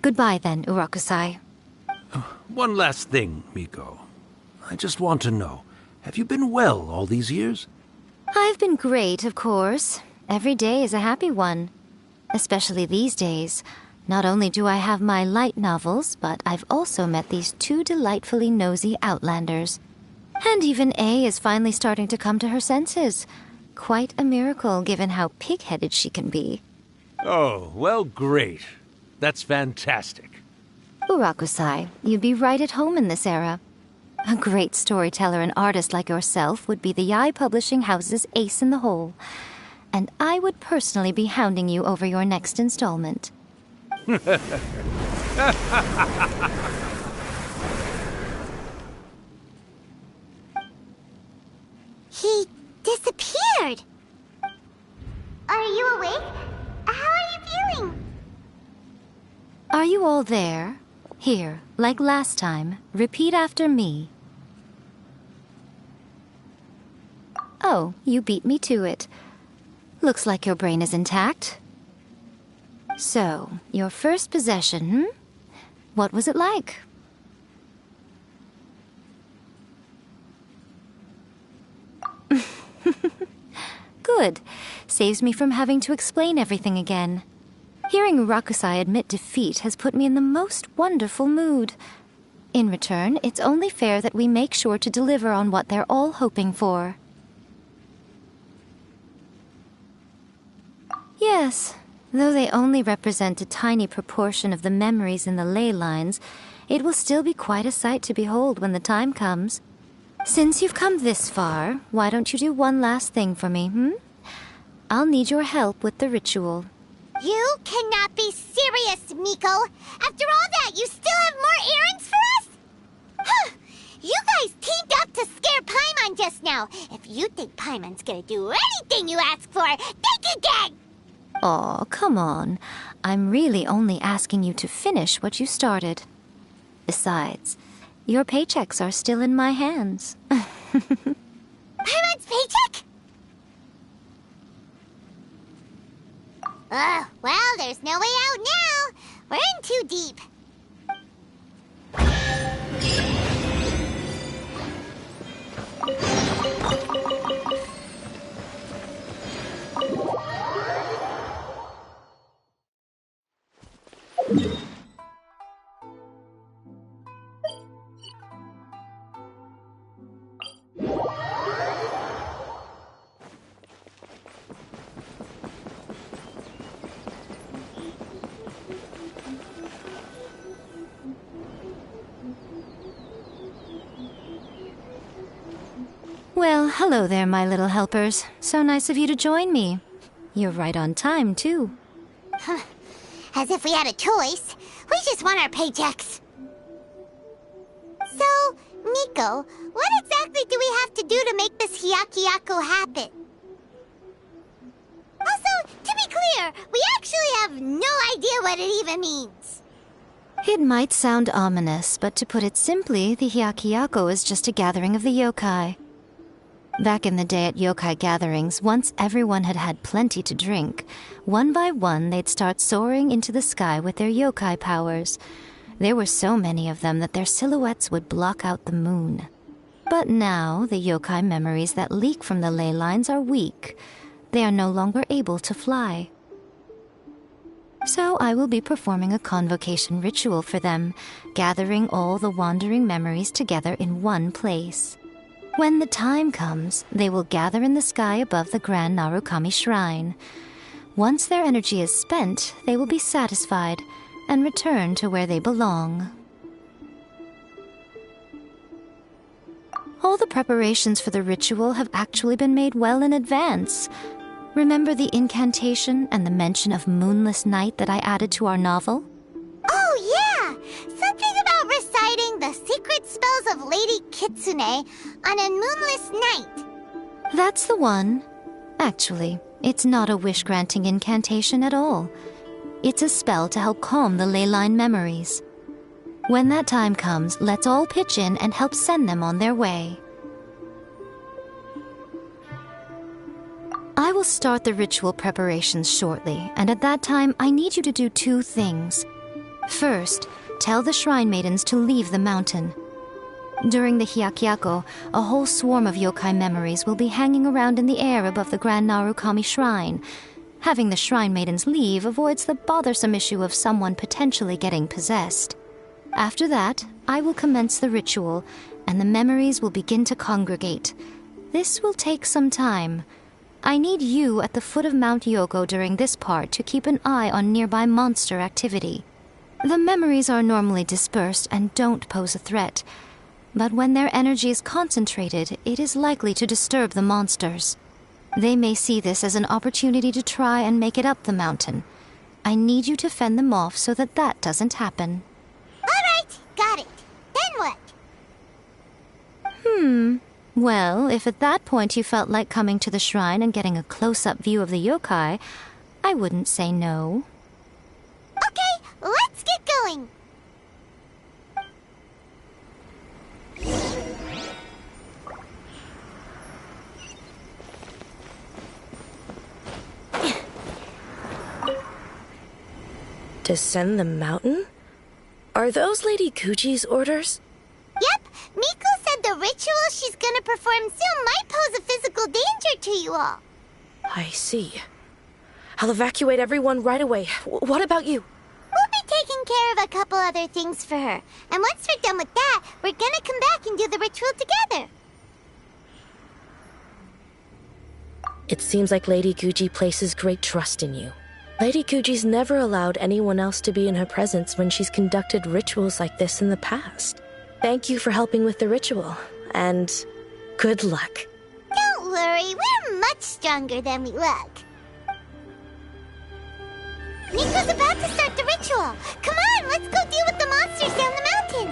Goodbye then, Urakusai. One last thing, Miko. I just want to know, have you been well all these years? I've been great, of course. Every day is a happy one. Especially these days. Not only do I have my light novels, but I've also met these two delightfully nosy outlanders. And even A is finally starting to come to her senses. Quite a miracle, given how pig-headed she can be. Oh, well, great. That's fantastic. Urakusai, you'd be right at home in this era. A great storyteller and artist like yourself would be the Yae Publishing House's ace in the hole. And I would personally be hounding you over your next installment. He disappeared! Are you awake? How are you feeling? Are you all there? Here, like last time, repeat after me. Oh, you beat me to it. Looks like your brain is intact. So, your first possession, What was it like? Good. Saves me from having to explain everything again. Hearing Rakusai admit defeat has put me in the most wonderful mood. In return, it's only fair that we make sure to deliver on what they're all hoping for. Yes, though they only represent a tiny proportion of the memories in the ley lines, it will still be quite a sight to behold when the time comes. Since you've come this far, why don't you do one last thing for me, I'll need your help with the ritual. You cannot be serious, Miko! After all that, you still have more errands for us? Huh! You guys teamed up to scare Paimon just now. If you think Paimon's gonna do anything you ask for, think again! Aw, come on. I'm really only asking you to finish what you started. Besides, your paychecks are still in my hands. Paimon's paycheck? Well, there's no way out now. We're in too deep. Well, hello there, my little helpers. So nice of you to join me. You're right on time, too. As if we had a choice. We just want our paychecks. So, Miko, what exactly do we have to do to make this Hyakyako happen? Also, to be clear, we actually have no idea what it even means. It might sound ominous, but to put it simply, the Hyakyako is just a gathering of the yokai. Back in the day at yokai gatherings, once everyone had had plenty to drink, one by one they'd start soaring into the sky with their yokai powers. There were so many of them that their silhouettes would block out the moon. But now, the yokai memories that leak from the ley lines are weak. They are no longer able to fly. So I will be performing a convocation ritual for them, gathering all the wandering memories together in one place. When the time comes, they will gather in the sky above the Grand Narukami Shrine. Once their energy is spent, they will be satisfied and return to where they belong. All the preparations for the ritual have actually been made well in advance. Remember the incantation and the mention of moonless night that I added to our novel? Oh, yeah! Something about reciting the secret spells of Lady Kitsune on a moonless night. That's the one. Actually, it's not a wish-granting incantation at all. It's a spell to help calm the ley line memories. When that time comes, let's all pitch in and help send them on their way. I will start the ritual preparations shortly, and at that time, I need you to do two things. First, tell the shrine maidens to leave the mountain. During the Hyakyako, a whole swarm of yokai memories will be hanging around in the air above the Grand Narukami Shrine. Having the shrine maidens leave avoids the bothersome issue of someone potentially getting possessed. After that, I will commence the ritual, and the memories will begin to congregate. This will take some time. I need you at the foot of Mount Yoko during this part to keep an eye on nearby monster activity. The memories are normally dispersed and don't pose a threat, but when their energy is concentrated, it is likely to disturb the monsters. They may see this as an opportunity to try and make it up the mountain. I need you to fend them off so that that doesn't happen. Alright, got it. Then what? Well, if at that point you felt like coming to the shrine and getting a close-up view of the yokai, I wouldn't say no. Okay, let's get going. Descend the mountain? Are those Lady Guji's orders? Yep, Miko said the ritual she's gonna perform soon might pose a physical danger to you all. I see. I'll evacuate everyone right away. What about you? We'll be taking care of a couple other things for her. And once we're done with that, we're gonna come back and do the ritual together. It seems like Lady Guji places great trust in you. Lady Guji's never allowed anyone else to be in her presence when she's conducted rituals like this in the past. Thank you for helping with the ritual, and good luck. Don't worry, we're much stronger than we look. Miko's about to start the ritual. Come on, let's go deal with the monsters down the mountain.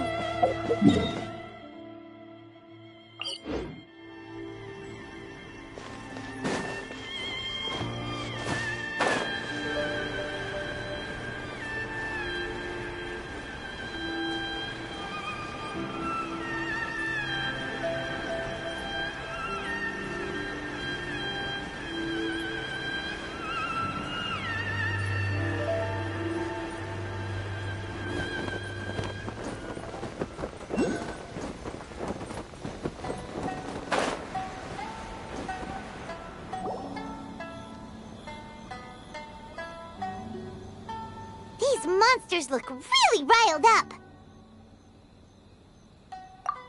These monsters look really riled up.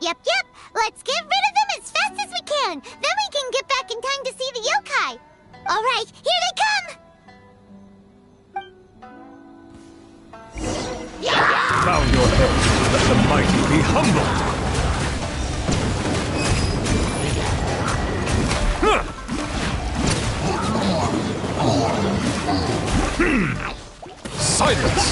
Yep, let's get rid of them as fast as we can. Then we can get back in time to see the yokai. All right, here they come. Bow your head. Let the mighty be humbled. Silence!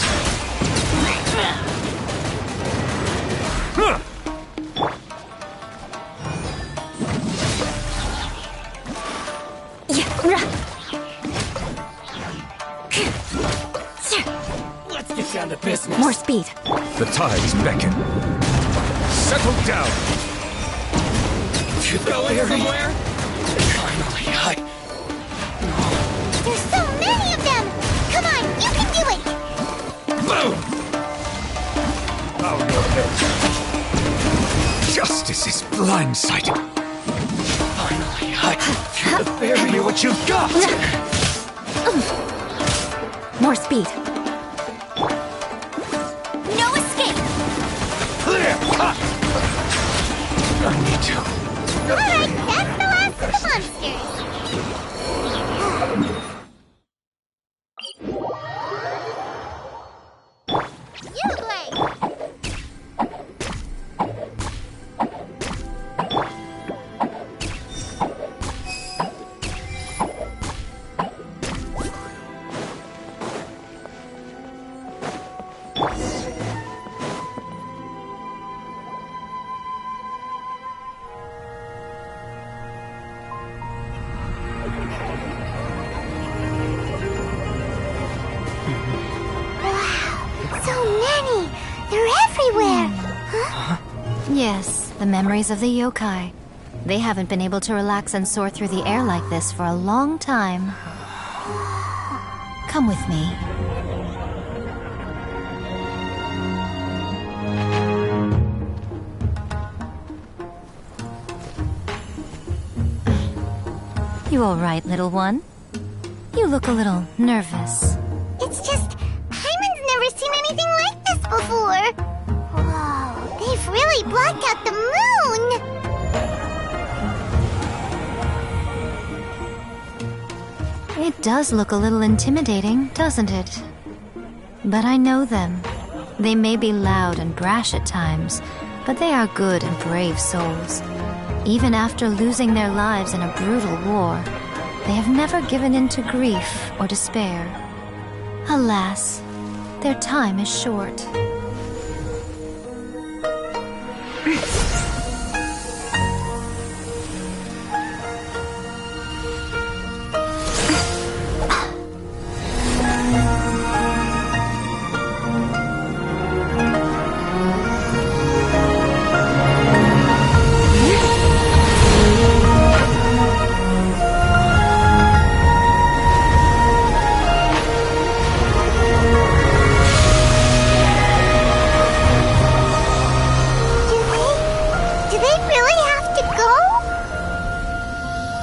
Let's get down to business. More speed. The tides beckon. Settle down! Going somewhere? sight. Finally, I can bear you what you've got! More speed. No escape! Clear cut! I need to. Alright, that's the last of the monsters. You play! So many! They're everywhere! Huh? Yes, the memories of the yokai. They haven't been able to relax and soar through the air like this for a long time. Come with me. You all right, little one? You look a little nervous. It's just, Hyman's never seen anything like this before. Whoa, they've really blocked out the moon! It does look a little intimidating, doesn't it? But I know them. They may be loud and brash at times, but they are good and brave souls. Even after losing their lives in a brutal war, they have never given in to grief or despair. Alas, their time is short.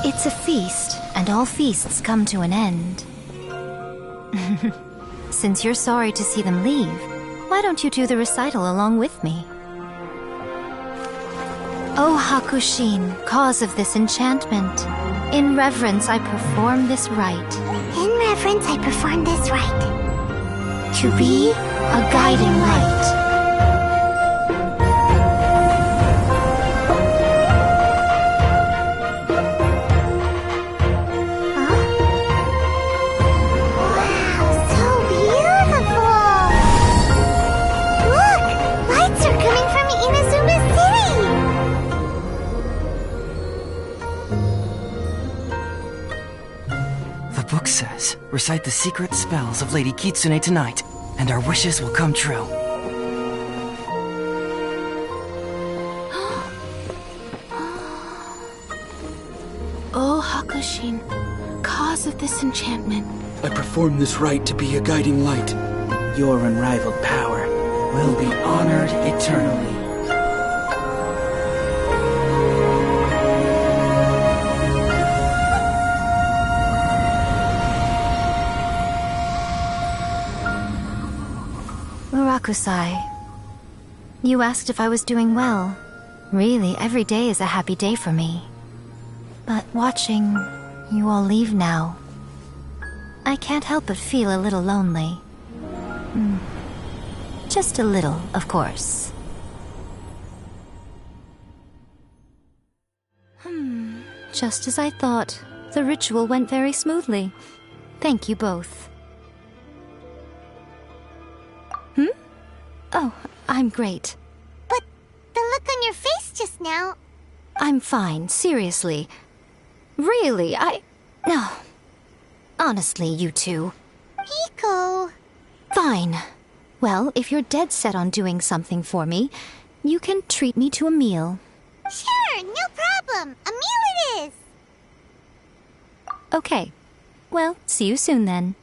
It's a feast, and all feasts come to an end. Since you're sorry to see them leave, why don't you do the recital along with me? O Hakushin, cause of this enchantment, in reverence I perform this rite. In reverence I perform this rite. To be a guiding light. Book says, recite the secret spells of Lady Kitsune tonight, and our wishes will come true. O Hakushin, cause of this enchantment. I perform this rite to be a guiding light. Your unrivaled power will be honored eternally. Murakusai, you asked if I was doing well. Really, every day is a happy day for me. But watching you all leave now, I can't help but feel a little lonely. Just a little, of course. Just as I thought, the ritual went very smoothly. Thank you both. Oh, I'm great. But the look on your face just now... I'm fine, seriously. Really, No. Honestly, you two. Miko... Fine. Well, if you're dead set on doing something for me, you can treat me to a meal. Sure, no problem. A meal it is. Okay. Well, see you soon then.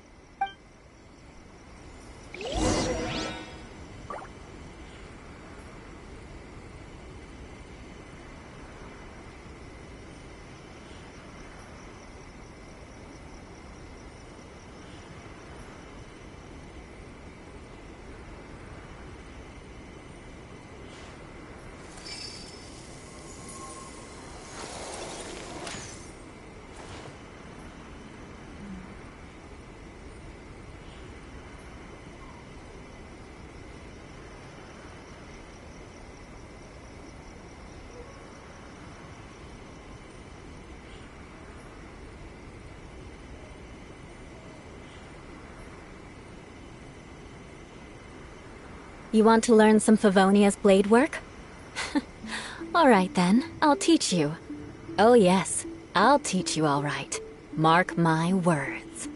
You want to learn some Favonia's blade work? All right then, I'll teach you. Oh yes, I'll teach you all right. Mark my words.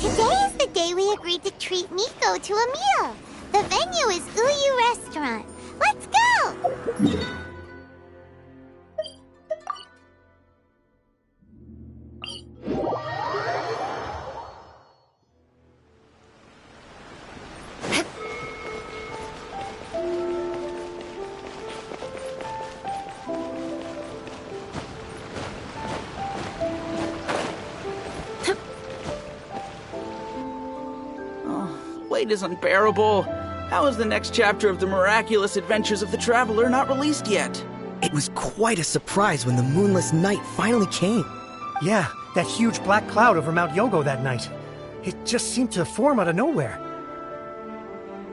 Today is the day we agreed to treat Miko to a meal. The venue is Uyu Restaurant. Let's go! Wait is unbearable. How is the next chapter of the miraculous adventures of the Traveler not released yet? It was quite a surprise when the moonless night finally came. Yeah, that huge black cloud over Mount Yogo that night. It just seemed to form out of nowhere.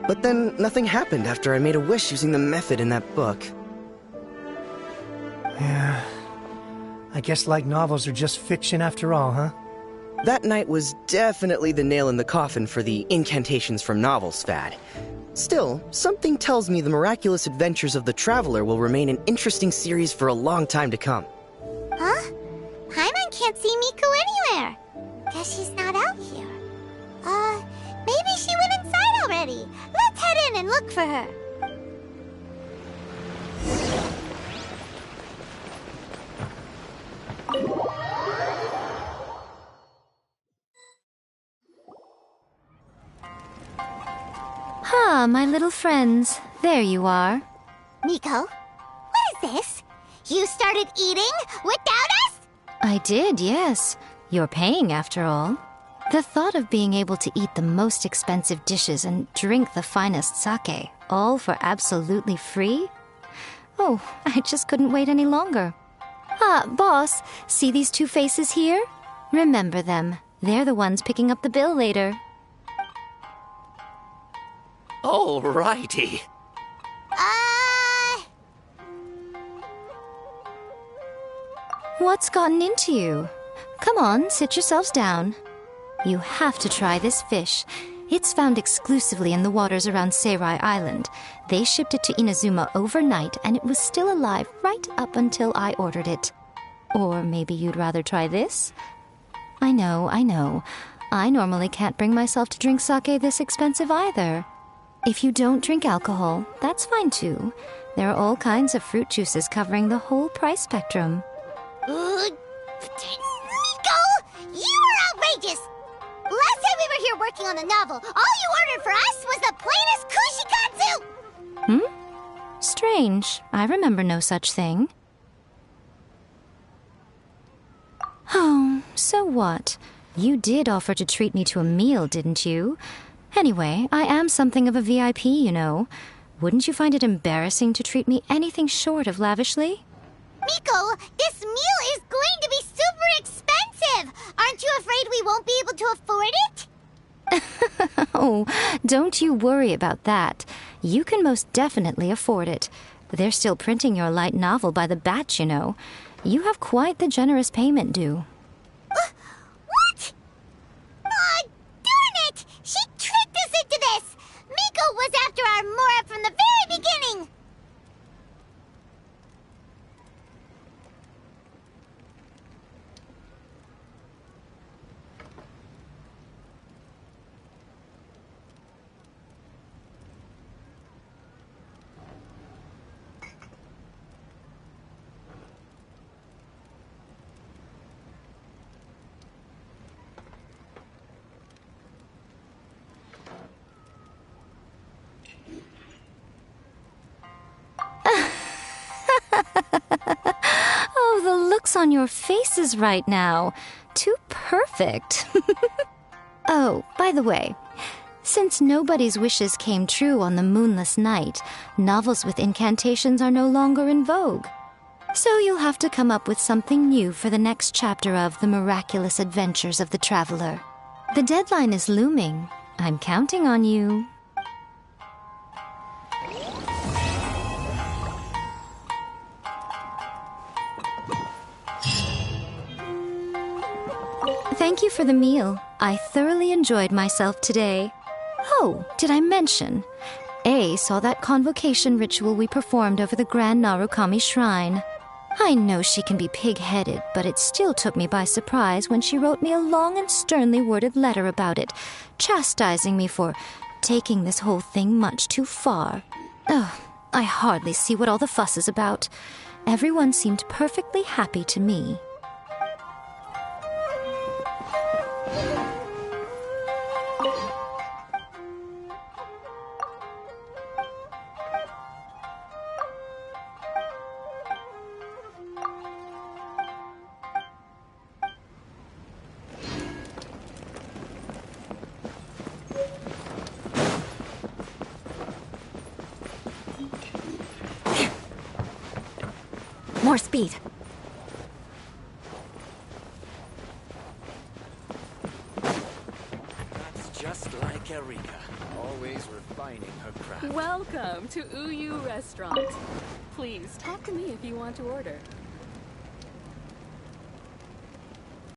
But then nothing happened after I made a wish using the method in that book. Yeah. I guess light novels are just fiction after all, huh? That night was definitely the nail in the coffin for the incantations from novels fad. Still, something tells me the miraculous adventures of the Traveler will remain an interesting series for a long time to come. Huh? Paimon can't see Miko anywhere. Guess she's not out here. Maybe she went inside already. Let's head in and look for her. Ah, my little friends. There you are. Miko, what is this? You started eating without us? I did, yes. You're paying after all. The thought of being able to eat the most expensive dishes and drink the finest sake, all for absolutely free? Oh, I just couldn't wait any longer. Ah, boss, see these two faces here? Remember them. They're the ones picking up the bill later. Alrighty. What's gotten into you? Come on, sit yourselves down. You have to try this fish. It's found exclusively in the waters around Seirai Island. They shipped it to Inazuma overnight, and it was still alive right up until I ordered it. Or maybe you'd rather try this? I know. I normally can't bring myself to drink sake this expensive either. If you don't drink alcohol, that's fine too. There are all kinds of fruit juices covering the whole price spectrum. Miko! You are outrageous! Last time we were here working on the novel, all you ordered for us was the plainest kushikatsu! Strange. I remember no such thing. Oh, so what? You did offer to treat me to a meal, didn't you? Anyway, I am something of a VIP, you know. Wouldn't you find it embarrassing to treat me anything short of lavishly? Miko, this meal is going to be super expensive! Aren't you afraid we won't be able to afford it? Oh, don't you worry about that. You can most definitely afford it. They're still printing your light novel by the batch, you know. You have quite the generous payment due. What? Darn it! She tricked looks on your faces right now. Too perfect. Oh, by the way, since nobody's wishes came true on the moonless night, novels with incantations are no longer in vogue. So you'll have to come up with something new for the next chapter of The Miraculous Adventures of the Traveler. The deadline is looming. I'm counting on you. Thank you for the meal. I thoroughly enjoyed myself today. Oh, did I mention? A saw that convocation ritual we performed over the Grand Narukami Shrine. I know she can be pig-headed, but it still took me by surprise when she wrote me a long and sternly worded letter about it, chastising me for taking this whole thing much too far. Oh, I hardly see what all the fuss is about. Everyone seemed perfectly happy to me. More speed. That's just like Erika, always refining her craft. Welcome to Uyu Restaurant. Please talk to me if you want to order.